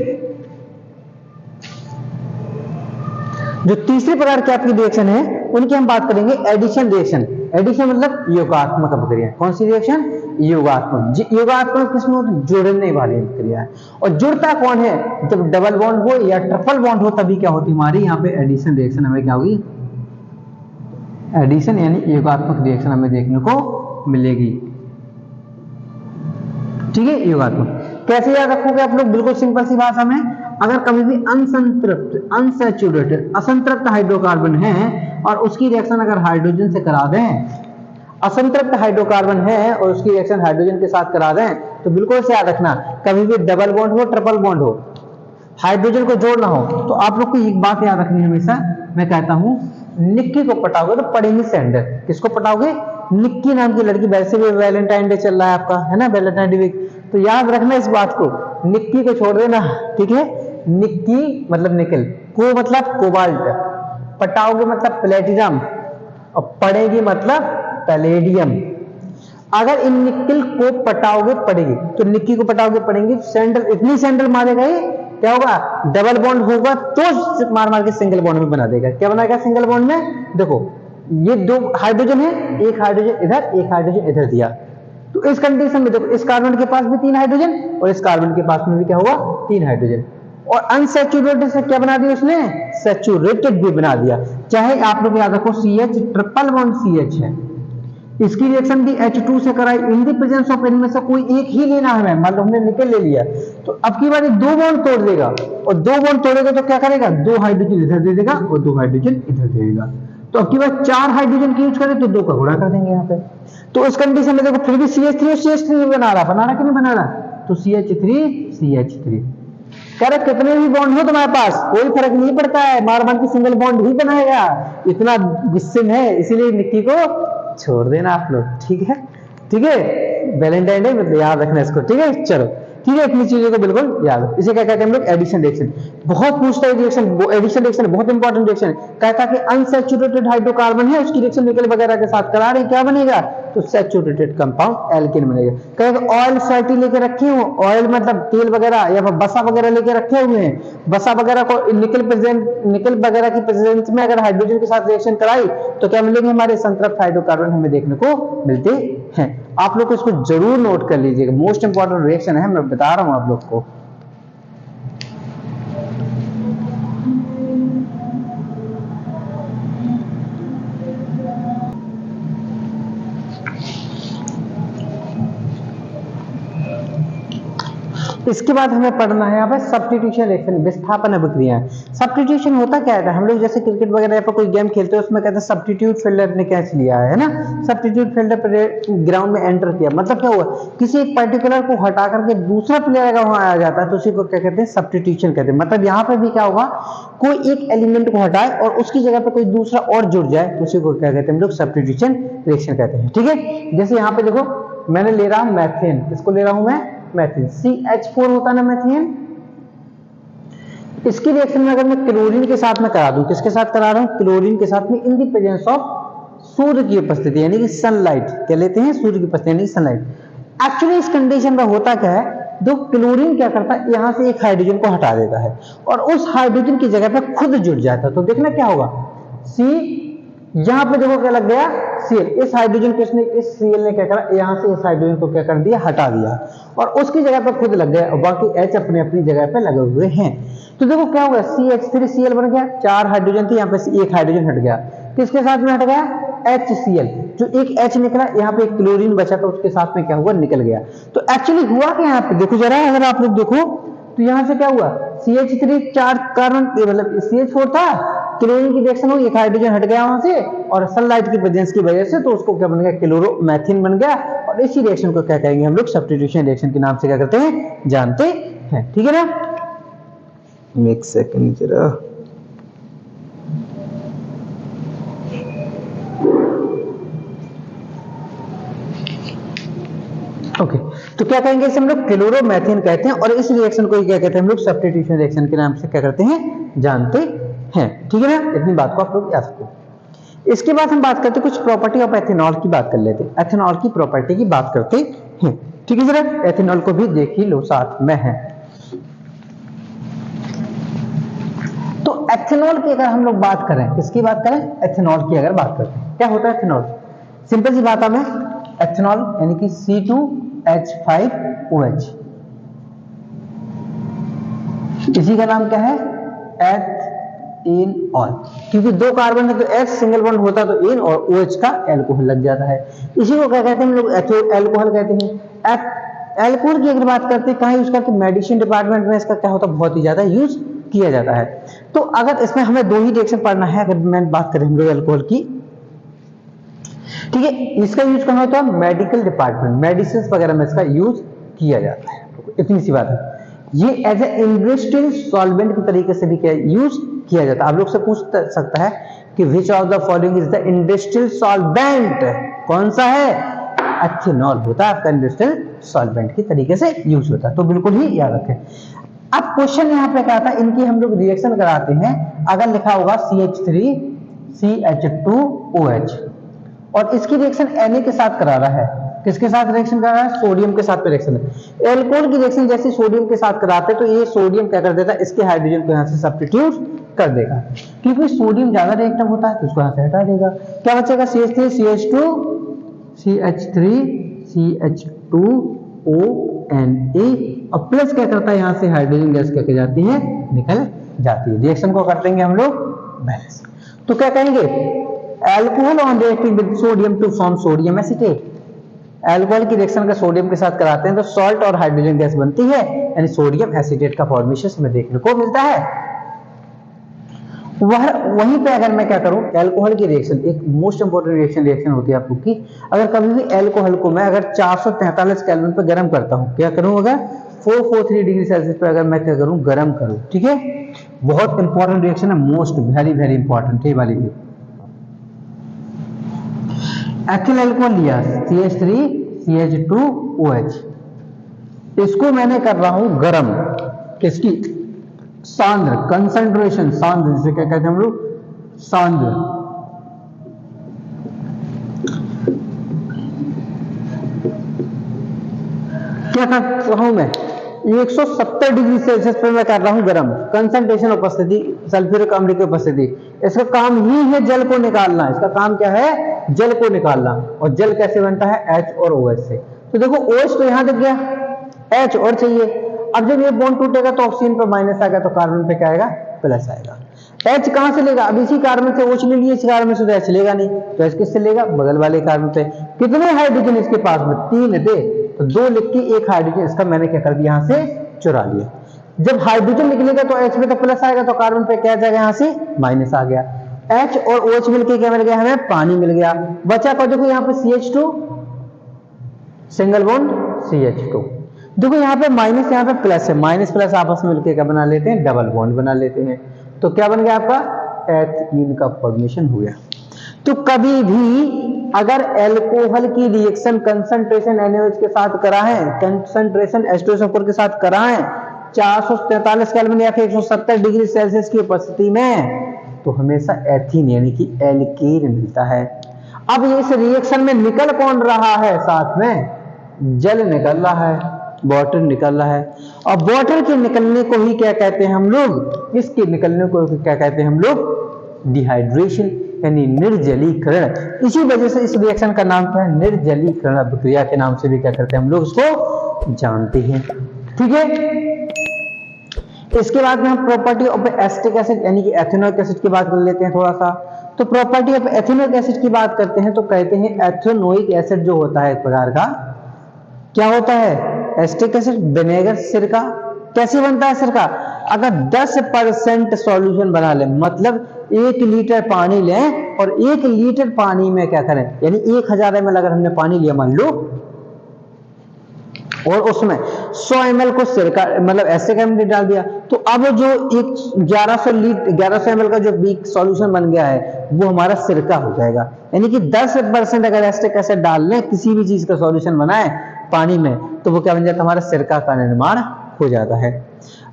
जो तीसरे प्रकार की आपकी रिएक्शन है उनकी हम बात करेंगे एडिशन रिएक्शन। एडिशन मतलब योगात्मक अभिक्रिया। कौन सी रिएक्शन, योगात्मक। योगात्मक किसमें होती है, जोड़ने वाली अभिक्रिया है। और जुड़ता कौन है, जब डबल बॉन्ड हो या ट्रिपल बॉन्ड हो तभी क्या होती है हमारी यहाँ पे एडिशन रिएक्शन हमें क्या होगी, एडिशन यानी योगात्मक रिएक्शन हमें देखने को मिलेगी। ठीक है, योगात्मक कैसे याद रखोगे आप लोग, बिल्कुल सिंपल सी भाषा में, अगर कभी भी अनसंतृप्त अनसैचुरेटेड असंतृप्त हाइड्रोकार्बन है और उसकी रिएक्शन अगर हाइड्रोजन से करा दें, असंतृप्त हाइड्रोकार्बन है और उसकी रिएक्शन हाइड्रोजन के साथ करा दें, तो बिल्कुल से याद रखना, कभी भी डबल बॉन्ड हो ट्रिपल बॉन्ड हो, हाइड्रोजन को जोड़ना हो, तो आप लोग को एक बात याद रखनी है हमेशा, मैं कहता हूं निक्की को पटाओगे तो पड़ेंगे सैंडल। किसको पटाओगे, निक्की नाम की लड़की, वैसे भी वैलेंटाइन डे चल रहा है आपका, है ना, वैलेंटाइन डे वीक, तो याद रखना इस बात को, निक्की को छोड़ देना। ठीक है, निक्की मतलब निकल, को मतलब कोबाल्ट, पटाओगे मतलब प्लेटिनम, और पड़ेगी मतलब पैलेडियम। अगर इन निकल को पटाओगे पड़ेगी, तो निक्की को पटाओगे पड़ेंगी सैंडल, इतनी सैंडल मारेगा ये, क्या होगा, डबल बॉन्ड होगा तो मार मार के सिंगल बॉन्ड में बना देगा। क्या बनाएगा सिंगल बॉन्ड में, देखो ये दो हाइड्रोजन है, एक हाइड्रोजन इधर एक हाइड्रोजन इधर दिया, तो इस कंडीशन में देखो इस कार्बन के पास भी 3 हाइड्रोजन और इस कार्बन के पास में भी क्या हुआ, 3 हाइड्रोजन, और अनसैचुरेटेड से क्या बना दिया उसने, सैचुरेटेड भी बना दिया। चाहे आप लोग याद रखो CH ट्रिपल बॉन्ड CH है, इसकी रिएक्शन भी H2 से कराई, इन द प्रेजेंस ऑफ इनमें से कोई एक ही लेना है, मान लो हमने निकल ले लिया, तो अब की बार 2 बॉन्ड तोड़ देगा, और 2 बॉन्ड तोड़ेगा तो क्या करेगा, 2 हाइड्रोजन इधर दे देगा और 2 हाइड्रोजन इधर दे देगा, तो अब की बार 4 हाइड्रोजन की यूज करें तो 2 का गुणा कर देंगे यहाँ पे। तो इस कंडीशन में देखो फिर भी CH3 और CH3 बना रहा कि नहीं बना रहा, तो CH3 कह रहे कितने भी बॉन्ड हो तुम्हारे पास कोई फर्क नहीं पड़ता है, मार मार के सिंगल बॉन्ड ही बनाएगा, इतना गुस्से में है, इसीलिए निक्की को छोड़ देना आप लोग। ठीक है, वैलेंटाइन डे मतलब याद रखना इसको। ठीक है, चलो ठीक है, इतनी चीजों को बिल्कुल याद रखो। इसे क्या कहते हैं हम लोग, एडिशन रिएक्शन। बहुत पूछता है रिएक्शन, एडिशन रिएक्शन बहुत इंपॉर्टेंट रिएक्शन है। कहता है कि अनसैचुरेटेड हाइड्रोकार्बन है, उसकी रिएक्शन निकल वगैरह के साथ करा रहे हैं, क्या बनेगा, तो सैचुरेटेड कंपाउंड एल्केन बनेगा। कहेगा ऑयल फैटी लेके रखे हो, ऑयल मतलब तेल वगैरह या बसा वगैरह लेके रखे हुए हैं, बसा वगैरह को निकल वगैरह की प्रेजेंस में अगर हाइड्रोजन के साथ रिएक्शन कराई तो क्या मिलेंगे, हमारे संतृप्त हाइड्रोकार्बन हमें देखने को मिलते हैं। आप लोग इसको जरूर नोट कर लीजिएगा, मोस्ट इंपॉर्टेंट रिएक्शन है, मैं बता रहा हूं आप लोग को। इसके बाद हमें पढ़ना है यहाँ पे सब्स्टिट्यूशन रिएक्शन, विस्थापन अभिक्रिया। सब्स्टिट्यूशन होता क्या है, हम लोग जैसे क्रिकेट वगैरह पर कोई गेम खेलते हैं उसमें कहते हैं सब्स्टिट्यूट फील्डर ने कैच लिया है ना, सब्स्टिट्यूट फील्डर पर ग्राउंड में एंटर किया, मतलब क्या हुआ, किसी एक पर्टिकुलर को हटा करके दूसरा प्लेयर अगर वहां आ जाता है तो उसी को क्या कहते हैं, सब्स्टिट्यूशन कहते हैं। मतलब यहाँ पे भी क्या होगा, कोई एक एलिमेंट को हटाए और उसकी जगह पे कोई दूसरा और जुड़ जाए तो उसी को क्या कहते हैं हम लोग, सब्स्टिट्यूशन रिएक्शन कहते हैं। ठीक है, जैसे यहाँ पे देखो मैंने ले रहा हूं मैथेन, किसको ले रहा हूं मैं, मैथेन, CH4 होता है ना मैथेन, इसकी रिएक्शन में अगर मैं क्लोरीन के साथ में करा दूं, किसके साथ करा रहा हूं, क्लोरीन के साथ में, इन दी प्रेजेंस ऑफ सूर्य की उपस्थिति यानी कि सनलाइट, क्या लेते हैं, सूर्य की उपस्थिति यानी कि सनलाइट। एक्चुअली इस कंडीशन में होता क्या है, जो क्लोरीन क्या करता है, यहां से एक हाइड्रोजन को हटा देता है और उस हाइड्रोजन की जगह पे खुद जुड़ जाता है, तो देखना क्या होगा, C यहां पे देखो क्या लग गया, Cl, इस हाइड्रोजन को इसने, इस Cl ने क्या करा, यहां से इस हाइड्रोजन को क्या कर दिया, हटा दिया और उसकी जगह पे खुद लग गया और बाकी H अपने अपनी जगह पे लगे हुए हैं। तो देखो क्या होगा, CH3Cl बन गया, 4 हाइड्रोजन थे, यहाँ पे एक हाइड्रोजन हट गया, किसके साथ में हट गया, HCl, जो एक H निकला, यहाँ पे एक क्लोरीन बचा तो उसके साथ में क्या हुआ, निकल गया। तो एक्चुअली हुआ क्या यहाँ पे, देखो जरा, अगर आप लोग देखो तो यहां से क्या हुआ, CH3 4 कार्बन, मतलब CH4 था, क्लोरीन की रिएक्शन हुई, एक हाइड्रोजन हट गया वहां से और सनलाइट की प्रेजेंस की वजह से तो उसको क्या बन गया, क्लोरोमेथिन बन गया और इसी रिएक्शन को क्या कहेंगे हम लोग, सब्स्टिट्यूशन रिएक्शन के नाम से क्या करते हैं, जानते हैं। ठीक है ना, एक सेकंड जरा, ओके तो क्या कहेंगे इसे हम लोग, क्लोरोमेथिन कहते हैं और इस रिएक्शन को क्या कहते हैं हम लोग, सब्स्टिट्यूशन रिएक्शन के नाम से क्या करते हैं, जानते हैं। ठीक है ना, इतनी बात को आप लोग याद रखो। इसके बाद हम बात करते हैं कुछ प्रॉपर्टी ऑफ एथेनॉल की बात कर लेते हैं, एथेनॉल की प्रॉपर्टी की बात करते हैं। ठीक है, जरा एथेनॉल को भी देख ही लो, साथ में है। तो एथेनॉल की अगर हम लोग बात करें, किसकी बात करें, एथेनॉल की अगर बात करते हैं, क्या होता है एथेनॉल, सिंपल सी बात है, एथेनॉल यानी कि C2H5OH, इसी का नाम क्या है, एथेनॉल, क्योंकि 2 कार्बन है तो H सिंगल बॉन्ड होता है तो एन और OH का एल्कोहल लग जाता है, इसी को क्या कहते हैं हम लोग, एल्कोहल कहते हैं। एल्कोहल की अगर बात करते हैं कहाँ यूज करते हैं, मेडिसिन डिपार्टमेंट में इसका क्या होता है, बहुत ही ज्यादा यूज किया जाता है। तो अगर इसमें हमें 2 ही रिएक्शन पढ़ना है, अगर मैं बात करें हम लोग एल्कोहल की, ठीक है, इसका यूज कहाँ होता है, मेडिकल डिपार्टमेंट, मेडिसिन वगैरह में इसका यूज किया जाता है, इतनी सी बात है। ये एज ए इंडस्ट्रियल सॉल्वेंट के तरीके से भी क्या यूज किया जाता है। आप लोग से पूछ सकता है कि which of the following is the industrial solvent, कौन सा है, एथेनॉल होता है आपका इंडस्ट्रियल सॉल्वेंट के तरीके से यूज होता है, तो बिल्कुल ही याद रखें। अब क्वेश्चन यहाँ पे क्या था, इनकी हम लोग रिएक्शन कराते हैं, अगर लिखा होगा CH3CH2OH और इसकी रिएक्शन Na के साथ करा रहा है, किसके साथ रिएक्शन कर रहा है, सोडियम के साथ रिएक्शन है। एल्कोहल की रिएक्शन जैसे सोडियम के साथ कराते हैं तो ये सोडियम क्या कर देता है, इसके हाइड्रोजन को यहाँ से सब्स्टिट्यूट कर देगा, क्योंकि सोडियम ज्यादा रिएक्टिव होता है तो उसको यहाँ से हटा देगा, क्या बचेगा, CH3CH2CH2ONA और प्लस क्या करता है, यहाँ से हाइड्रोजन गैस क्या जाती है, निकल जाती है। रिएक्शन को कर देंगे हम लोग बैलेंस, तो क्या कहेंगे, alcohol on reacting with sodium to form sodium acetate, alcohol की रिएक्शन का सोडियम के साथ कराते हैं तो सॉल्ट और हाइड्रोजन गैस बनती है, यानी सोडियम एसीटेट का फॉर्मेशन हमें देखने को मिलता है। वहीं पे अगर मैं क्या करूं, एल्कोहल की रिएक्शन एक मोस्ट इंपोर्टेंट रिएक्शन होती है आपको की, अगर कभी भी एल्कोहल को मैं अगर 443 केल्विन पे गर्म करता हूं, क्या करूं, अगर 443 डिग्री सेल्सियस पे अगर मैं क्या करूं, गर्म करूं, ठीक है, बहुत इंपॉर्टेंट रिएक्शन है, मोस्ट वेरी वेरी इंपॉर्टेंट, ये वाली भी। एथिल अल्कोहल लिया CH3CH2OH, इसको मैंने कर रहा हूं गर्म, किसकी, सांद्र, कंसंट्रेशन, सांद्र, जिसे क्या कहते हैं हम लोग, सांद्र। क्या कर रहा हूं मैं, 170 डिग्री सेल्सियस पर मैं कर रहा हूं गर्म, कंसंट्रेशन उपस्थिति सल्फ्यूरिक अम्ल की उपस्थिति। इसका काम ही है जल को निकालना, इसका काम क्या है, जल को निकालना। और जल कैसे बनता है, H और OH से। तो देखो OH तो यहां दिख गया, H और चाहिए। अब जब ये बॉन्ड टूटेगा तो ऑक्सीजन पर माइनस आएगा, तो कार्बन पे क्या आएगा, प्लस आएगा। H कहां से लेगा, अब इसी कार्बन से OH ले लिए, इस कार्बन से तो H लेगा नहीं, तो H किससे लेगा, बगल वाले कार्बन से। कितने हाइड्रोजन इसके पास में, 3 थे, तो 2 लिख के 1 हाइड्रोजन इसका मैंने क्या कर दिया, यहां से चुरा लिया। जब हाइड्रोजन निकलेगा तो H में तो प्लस आएगा, तो कार्बन पे क्या जाएगा, यहां से माइनस आ गया। H और OH मिलके क्या मिल गया हमें, पानी मिल गया। बचा को देखो यहाँ पे CH2 सिंगल बॉन्ड CH2। देखो यहाँ पे माइनस, यहाँ पे प्लस है, माइनस प्लस आपस में मिलकर क्या बना लेते हैं, डबल बॉन्ड बना लेते हैं। तो क्या बन गया आपका, एथीन का फॉर्मेशन हो गया। तो कभी भी अगर एल्कोहल की रिएक्शन कंसंट्रेशन NaOH के साथ कराएं, कंसंट्रेशन H2SO4 के साथ कराएं 443 केल्विन या फिर 170 डिग्री सेल्सियस की उपस्थिति में, तो हमेशा एथीन यानी कि एल्केन मिलता है। अब इस रिएक्शन में निकल कौन रहा है, साथ में जल निकल रहा है, वाटर निकल रहा है। और वाटर के निकलने को ही क्या कहते हैं हम लोग, इसके निकलने को क्या कहते हैं हम लोग, डिहाइड्रेशन यानी निर्जलीकरण। इसी वजह से इस रिएक्शन का नाम क्या है, निर्जलीकरण अभिक्रिया के नाम से भी क्या करते हैं हम लोग इसको जानते हैं। ठीक है, इसके बाद में हम प्रॉपर्टी ऑफ एसिटिक एसिड यानी कि एथेनोइक एसिड की बात कर लेते हैं थोड़ा सा। तो प्रॉपर्टी ऑफ एथेनोइक एसिड की बात करते हैं तो कहते हैं एथेनोइक एसिड जो होता है एक प्रकार का क्या होता है, एसिटिक एसिड, विनेगर, सिरका। कैसे बनता है सिरका, अगर 10% सॉल्यूशन बना ले, मतलब 1 लीटर पानी लें और 1 लीटर पानी में क्या करें, यानी 1000 ml अगर हमने पानी लिया मान लो, और उसमें 100 ml को सिरका मतलब एसिटिक एसिड डाल दिया, तो अब जो एक 1100 ml का जो वीक सॉल्यूशन बन गया है वो हमारा सिरका हो जाएगा। यानी कि 10% अगर एसिटिक एसिड डाल लें, किसी भी चीज का सॉल्यूशन बनाए पानी में, तो वो क्या बन जाता है, हमारा सिरका का निर्माण हो जाता है।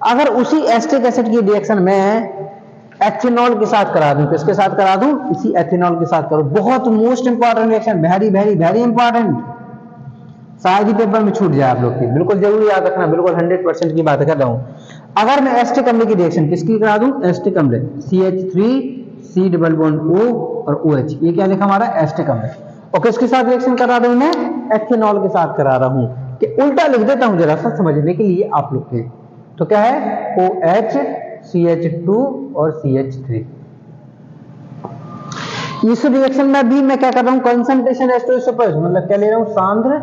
अगर उसी एसिटिक एसिड की रिएक्शन में एथेनॉल के साथ करा दूं, किसके साथ करा दूं, इसी एथेनॉल के साथ करो, बहुत most important reaction, very very very important, शायद ही पेपर में छूट जाए आप लोग की, बिल्कुल जरूर याद रखना, बिल्कुल 100% की बात कर रहा हूं। अगर मैं एसिटिक अम्ल की रिएक्शन किसकी करा दूं, एसिटिक अम्ल CH3 डबल बॉन्ड O और OH, ये क्या लिखा हमारा एसिटिक अम्ल, और किसके साथ रिएक्शन करा रहा हूं मैं, एथेनॉल के साथ करा रहा हूं। कि उल्टा लिख देता हूं जरा सा समझने के लिए आप लोग के, तो क्या है OH CH2 और CH3। इस रिएक्शन में भी मैं क्या कर रहा हूं, कंसंट्रेशन H2SO4 मतलब क्या ले रहा हूं, सांद्र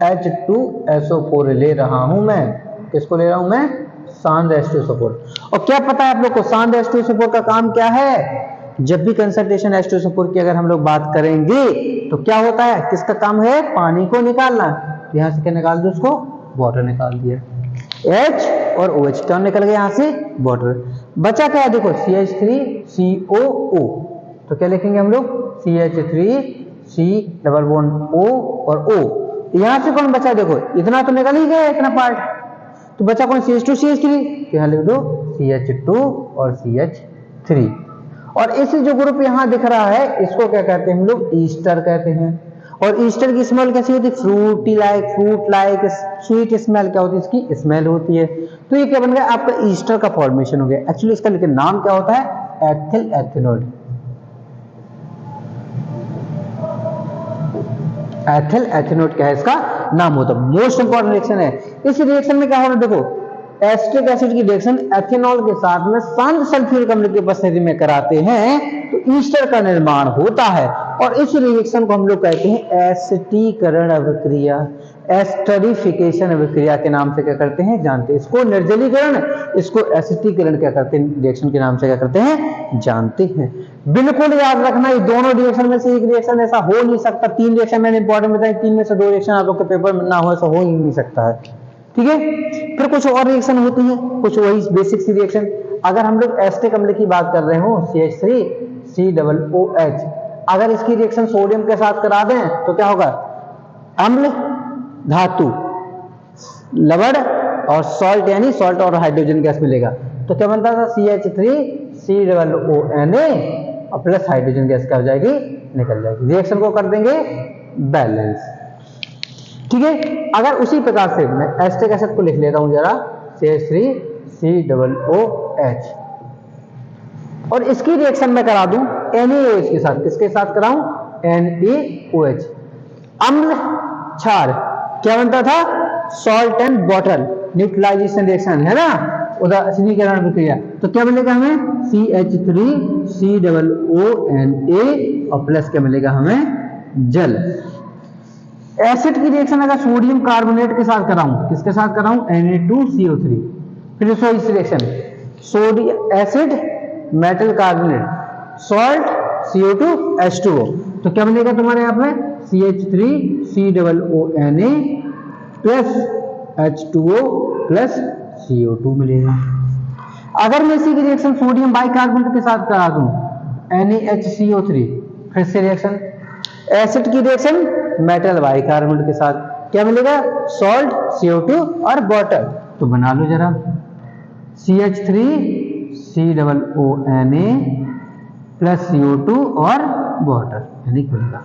H2SO4 ले रहा हूं मैं। किसको ले रहा हूं मैं, सांद्र H2SO4। और क्या पता है आप लोग को सांद्र H2SO4 का काम क्या है, जब भी कंसंट्रेशन H2SO4 की अगर हम लोग बात करेंगे तो क्या होता है, किसका काम है, पानी को निकालना। तो यहां से क्या निकाल दो, उसको वाटर निकाल दिया, H और OH क्या निकल गया यहां से, वाटर। बचा क्या है देखो, CH3COO, तो क्या लिखेंगे हम लोग, CH3C डबल बॉन्ड O और O। यहां से कौन बचा, देखो इतना तो निकल ही गया इतना पार्ट, तो बचा कौन, CH2 CH3, तो यहां लिख दो CH2 और CH3। और इस जो ग्रुप यहां दिख रहा है इसको क्या कहते हैं हम लोग, ईस्टर कहते हैं। और ईस्टर की स्मेल कैसी होती है, फ्रूट लाइक स्वीट स्मेल, क्या होती है, इसकी स्मेल होती है। तो ये क्या बन गया आपका, ईस्टर का फॉर्मेशन हो गया। एक्चुअली इसका लेकिन नाम क्या होता है, एथिल एथेनोल। एथिल एथेनोल क्या है इसका नाम होता है, मोस्ट इंपॉर्टेंट रिएक्शन है। इस रिएक्शन में क्या हो रहा है, देखो एसिटिक एसिड की रिएक्शन एथेनॉल के साथ में शांत सल्फ्यूरिक अम्ल की उपस्थिति में कराते हैं तो ईस्टर का निर्माण होता है। और इस रिएक्शन को हम लोग कहते हैं एसिटीकरण अभिक्रिया, एस्टरिफिकेशन अभिक्रिया के नाम से क्या करते हैं जानते हैं। इसको निर्जलीकरण, इसको एसिटीकरण क्या करते हैं, रिएक्शन के नाम से क्या करते हैं जानते हैं। बिल्कुल याद रखना, ये दोनों रिएक्शन में से एक रिएक्शन ऐसा हो नहीं सकता। 3 रिएक्शन मैंने इंपॉर्टेंट बताया, 3 में से 2 रिएक्शन आप लोग के पेपर में ना हो, ऐसा हो ही नहीं सकता है। ठीक है, फिर कुछ और रिएक्शन होती है, कुछ वही बेसिक सी रिएक्शन। अगर हम लोग एसिटिक अम्ल की बात कर रहे हो, CH3COOH, अगर इसकी रिएक्शन सोडियम के साथ करा दें तो क्या होगा, अम्ल धातु लवण और सॉल्ट, यानी सॉल्ट और हाइड्रोजन गैस मिलेगा। तो क्या बनता था, CH3COONA और प्लस हाइड्रोजन गैस क्या हो जाएगी, निकल जाएगी। रिएक्शन को कर देंगे बैलेंस। ठीक है। अगर उसी प्रकार से मैं एस्टिक एसिड को लिख लेता हूं जरा, CH3COOH, और इसकी रिएक्शन मैं करा दूं NaOH के साथ। किसके साथ कराऊं? NaOH। अम्ल क्षार क्या बनता था? Salt and water, neutralisation reaction है ना, उदासीनीकरण प्रक्रिया। तो क्या मिलेगा हमें? CH3COONA और प्लस क्या मिलेगा हमें? जल। एसिड की रिएक्शन अगर सोडियम कार्बोनेट के साथ कराऊं, किसके साथ कराऊं? Na2CO3। फिर इस reaction sodium acid metal carbonate salt CO2H2O, तो क्या मिलेगा तुम्हारे यहाँ पे? CH3COONA plus H2O plus CO2 मिलेगा। अगर मैं इसी की रिएक्शन सोडियम बाइकार्बोनेट के साथ करा दूं NaHCO3, फिर से रिएक्शन एसिड की रिएक्शन मेटल बाइकार्बोनेट के साथ, क्या मिलेगा? सॉल्ट CO2 और वाटर। तो बना लो जरा, CH3COONA प्लस CO2 और वाटर, यानी खुलेगा।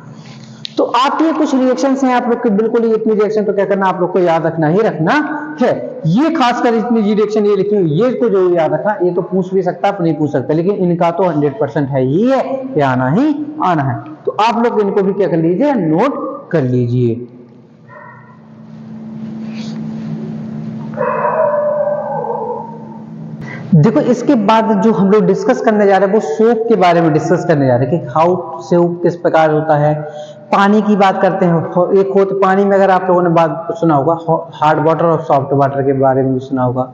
तो आप ये कुछ रिएक्शंस हैं आप लोग के, बिल्कुल इतनी रिएक्शन तो क्या करना आप लोग को याद रखना ही रखना है। ये खासकर इतनी रिएक्शन ये लिखी हुई, ये को जो याद रखना, ये तो पूछ भी सकता है, नहीं पूछ सकता, लेकिन इनका तो 100% है ही है, ये आना ही आना है। तो आप लोग इनको भी क्या कर लीजिए? नोट कर लीजिए। देखो इसके बाद जो हम लोग डिस्कस करने जा रहे हैं वो सोप के बारे में डिस्कस करने जा रहे हैं कि हाउ सोप किस प्रकार होता है। पानी की बात करते हैं, एक होता पानी में, अगर आप लोगों ने बात सुना होगा हार्ड वाटर और सॉफ्ट वाटर के बारे में भी सुना होगा।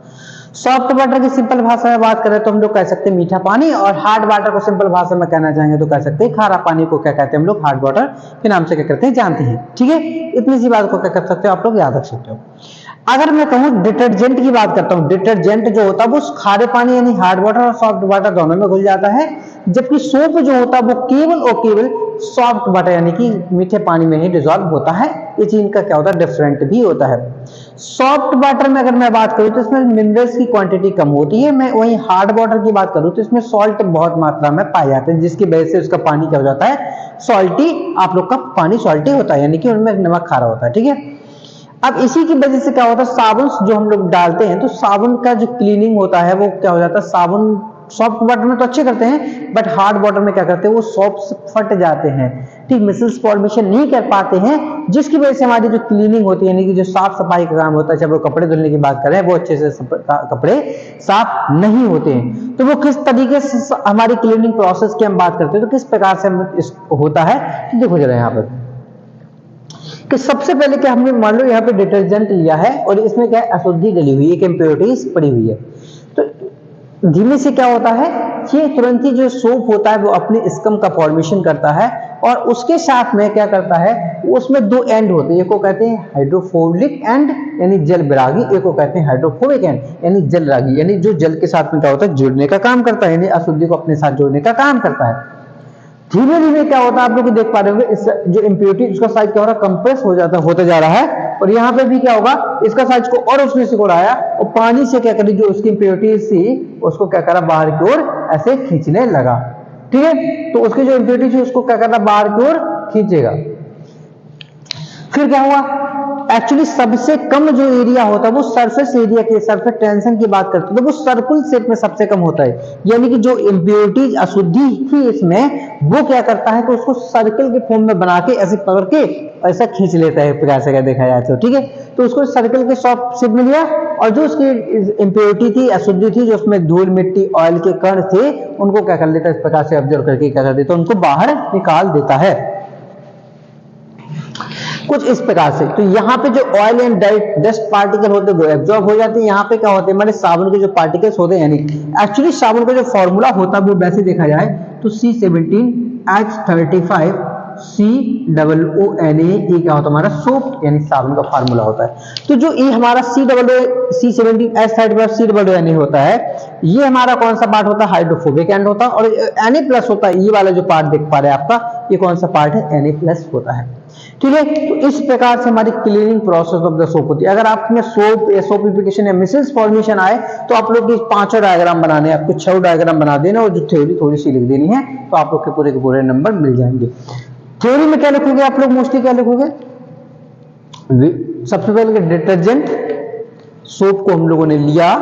सॉफ्ट वाटर की सिंपल भाषा में बात करें तो हम लोग कह सकते हैं मीठा पानी, और हार्ड वाटर को सिंपल भाषा में कहना चाहेंगे तो कह सकते हैं खारा पानी को क्या कहते हैं हम लोग? हार्ड वाटर के नाम से क्या करते हैं जानते हैं। ठीक है, इतनी सी बात को क्या कर सकते हो आप लोग याद रख सकते हो। अगर मैं कहूं डिटर्जेंट की बात करता हूं, डिटर्जेंट जो होता है वो खारे पानी यानी हार्ड वाटर और सॉफ्ट वाटर दोनों में घुल जाता है, जबकि सोप जो होता है वो केवल और केवल सॉफ्ट वाटर यानी कि मीठे पानी में ही डिसॉल्व होता है। ये चीज का क्या होता है? डिफरेंट भी होता है। सॉफ्ट वाटर में अगर मैं बात करूं तो इसमें मिनरल्स की क्वांटिटी कम होती है। मैं वहीं हार्ड वाटर की बात करूं तो इसमें सॉल्ट बहुत मात्रा में पाए जाते हैं, जिसकी वजह से उसका पानी क्या हो जाता है? सॉल्टी। आप लोग का पानी सॉल्टी होता है, यानी कि उनमें नमक खारा होता है। ठीक है, अब इसी की वजह से क्या होता है? साबुन जो हम लोग डालते हैं तो साबुन का जो क्लीनिंग होता है वो क्या हो जाता है? साबुन सॉफ्ट वाटर में तो अच्छे करते हैं, बट हार्ड वाटर में क्या करते हैं? वो सॉफ्ट फट जाते हैं, ठीक, मिसल्स फॉर्मेशन नहीं कर पाते हैं, जिसकी वजह से हमारी जो क्लीनिंग होती है यानी कि जो साफ सफाई का काम होता है, जब वो कपड़े धुलने की बात करें वो अच्छे से कपड़े साफ नहीं होते हैं। तो वो किस तरीके से हमारी क्लीनिंग प्रोसेस की हम बात करते हैं तो किस प्रकार से होता है, तो देखो जरा यहाँ पर कि सबसे पहले क्या हमने मान लो यहाँ पे डिटर्जेंट लिया है और इसमें क्या है? अशुद्धि डली हुई है, एक इम्प्योरिटीज पड़ी हुई है। तो धीमे से क्या होता है? ये तुरंत ही जो सोप होता है वो अपने स्कम का फॉर्मेशन करता है, और उसके साथ में क्या करता है? उसमें दो एंड होते हैं, एक को कहते हैं हाइड्रोफोबिक एंड यानी जल विरागी, एक को कहते हैं हाइड्रोफोबिक एंड यानी जल रागी, यानी जो जल के साथ में क्या होता है? जुड़ने का काम करता है, यानी अशुद्धि को अपने साथ जोड़ने का काम करता है। धीरे धीरे क्या होता है? आप लोग देख पा रहे होंगे इस जो इम्प्योरिटी उसका साइज क्या हो रहा है? कंप्रेस हो जाता होते जा रहा है, और यहाँ पे भी क्या होगा? इसका साइज को और उसने सिकुड़ाया और पानी से क्या करी? जो उसकी इम्प्योरिटी थी उसको क्या करा? बाहर की ओर ऐसे खींचने लगा। ठीक है, तो उसकी जो इम्प्योरिटी थी उसको क्या करना? बाहर की ओर खींचेगा। फिर क्या हुआ? एक्चुअली सबसे कम जो एरिया होता है वो सरफेस एरिया की, सरफेस टेंशन की बात करते हैं तो वो सर्कुलर शेप में सबसे कम होता है, यानी कि जो इम्प्योरिटीज अशुद्धि थी इसमें वो क्या करता है कि उसको सर्कल के फॉर्म में बना के ऐसे पकड़ के ऐसा खींच लेता है, प्रकार से देखा जाए तो। ठीक है, तो उसको सर्कल के शेप में लिया, और जो उसकी इम्प्योरिटी थी, अशुद्धि थी, जो उसमें धूल मिट्टी ऑयल के कण थे, उनको क्या कर लेता है? इस प्रकार से ऑब्जर्व करके क्या कर देता है? उनको बाहर निकाल देता है कुछ इस प्रकार से। तो यहाँ पे जो ऑयल एंड डस्ट पार्टिकल होते हैं वो एब्जॉर्ब हो जाते हैं। यहाँ पे क्या होते हैं? हमारे साबुन के जो पार्टिकल्स होते हैं, यानी एक्चुअली साबुन का जो फॉर्मूला होता है वो वैसे देखा जाए तो C17H35COONA, ये क्या होता है? हमारा सोप यानी साबुन का फार्मूला होता है। तो जो ये हमारा C17H35COONA होता है, ये हमारा कौन सा पार्ट होता है? हाइड्रोफोबिक एंड होता है, और Na+ होता है, ये वाला जो पार्ट देख पा रहे हैं आपका, ये कौन सा पार्ट है? Na+ होता है। ठीक है, तो इस प्रकार से हमारी cleaning process of the soap होती है। अगर आप में सोप या सोपिफिकेशन या मिसल्स फॉर्मेशन आए तो आप लोग पांचों डायग्राम बनाने, आपको 6 डायग्राम बना देना और जो थ्योरी थोड़ी सी लिख देनी है, तो आप लोग के पूरे नंबर मिल जाएंगे। थ्योरी में क्या लिखोगे आप लोग? मोस्टली क्या लिखोगे? सबसे पहले डिटर्जेंट सोप को हम लोगों ने लिया,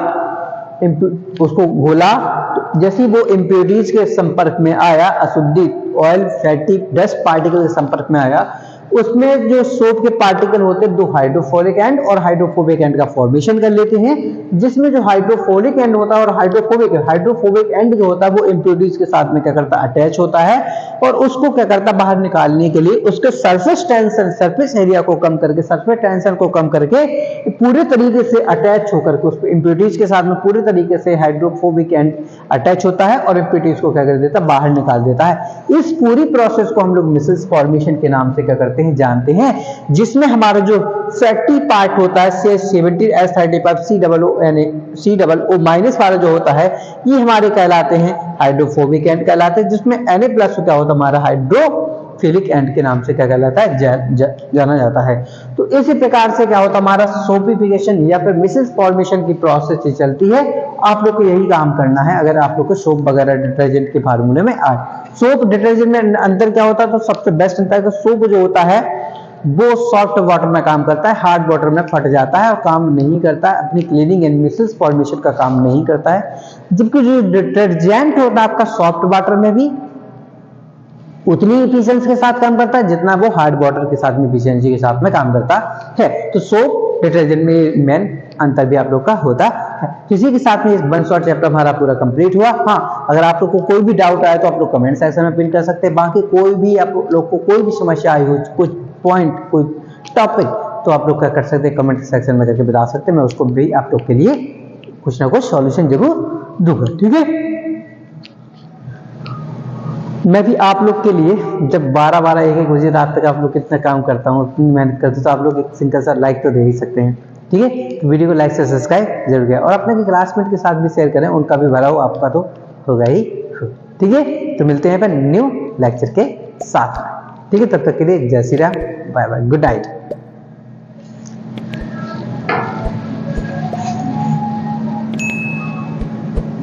उसको घोला, तो जैसे ही वो इम्प्योरिटीज के संपर्क में आया, अशुद्धि ऑयल फैटी डस्ट पार्टिकल के संपर्क में आया, उसमें जो सोप के पार्टिकल होते हैं दो हाइड्रोफोलिक एंड और हाइड्रोफोबिक एंड का फॉर्मेशन कर लेते हैं, जिसमें जो हाइड्रोफोलिक एंड होता है और हाइड्रोफोबिक एंड जो होता है वो इम्प्योरिटीज के साथ में क्या करता है, अटैच होता है, और उसको क्या करता है, बाहर निकालने के लिए उसके सरफेस टेंशन, सरफेस एरिया को कम करके, सरफेस टेंशन को कम करके पूरे तरीके से अटैच होकर के उसको इम्प्योरिटीज के साथ में पूरे तरीके से हाइड्रोफोबिक एंड अटैच होता है और इम्प्योरिटीज को क्या कर देता है, बाहर निकाल देता है। इस पूरी प्रोसेस को हम लोग मिसेस फॉर्मेशन के नाम से क्या करते हैं, जानते हैं, जिसमें हमारा जो फैटी पार्ट होता है C17H35 COO माइनस वाला जो होता है, ये हमारे कहलाते हैं हाइड्रोफोबिक एंड कहलाते हैं, जिसमें Na प्लस क्या होता है, हमारा हाइड्रोफिलिक एंड के नाम से क्या कहलाता है, जाना जाता है। तो इसी प्रकार से क्या होता है, हमारा सोपिफिकेशन या फिर मिसेस फॉर्मेशन की प्रोसेस ही चलती है। आप लोग को यही काम करना है अगर आप लोग को सोप वगैरह डिटर्जेंट के फार्मूले में आए। सोप डिटर्जेंट में अंतर क्या होता है, तो सबसे बेस्ट अंतर है कि सोप जो होता है वो सॉफ्ट वाटर में काम करता है, हार्ड वाटर में फट जाता है और काम नहीं करता है, अपनी क्लीनिंग एंड मिसेस फॉर्मेशन का काम नहीं करता है। जबकि जो डिटर्जेंट होता है आपका सॉफ्ट वाटर में भी उतनी इफिशिएंसी के साथ काम करता है जितना वो हार्ड वाटर के साथ में इफिशिएंसी के साथ में काम करता है। तो सोप डिटर्जेंट में मेन अंतर भी आप लोग का होता है। किसी के साथ में इस वन शॉट चैप्टर हमारा पूरा कंप्लीट हुआ। हाँ, अगर आप लोग को कोई भी डाउट आए तो आप लोग कमेंट सेक्शन में पिन कर सकते हैं। बाकी कोई भी आप लोग को कोई भी समस्या आई हो, कुछ पॉइंट, कोई टॉपिक, तो आप लोग क्या कर सकते हैं, कमेंट सेक्शन में करके बता सकते हैं। मैं उसको भी आप लोग के लिए कुछ ना कुछ सॉल्यूशन जरूर दूंगा, ठीक है। मैं भी आप लोग के लिए जब 12 1 बजे रात तक आप लोग कितना काम करता हूँ, इतनी मेहनत करते, तो आप लोग एक सिंगल सा लाइक तो दे ही सकते हैं, ठीक है। तो वीडियो को लाइक से सब्सक्राइब जरूर करें और अपने क्लासमेट के साथ भी शेयर करें, उनका भी भला हो, आपका तो होगा ही, ठीक है। तो मिलते हैं न्यू लेक्चर के साथ, ठीक है। तब तक के लिए जय Shri Ram, bye bye, good night.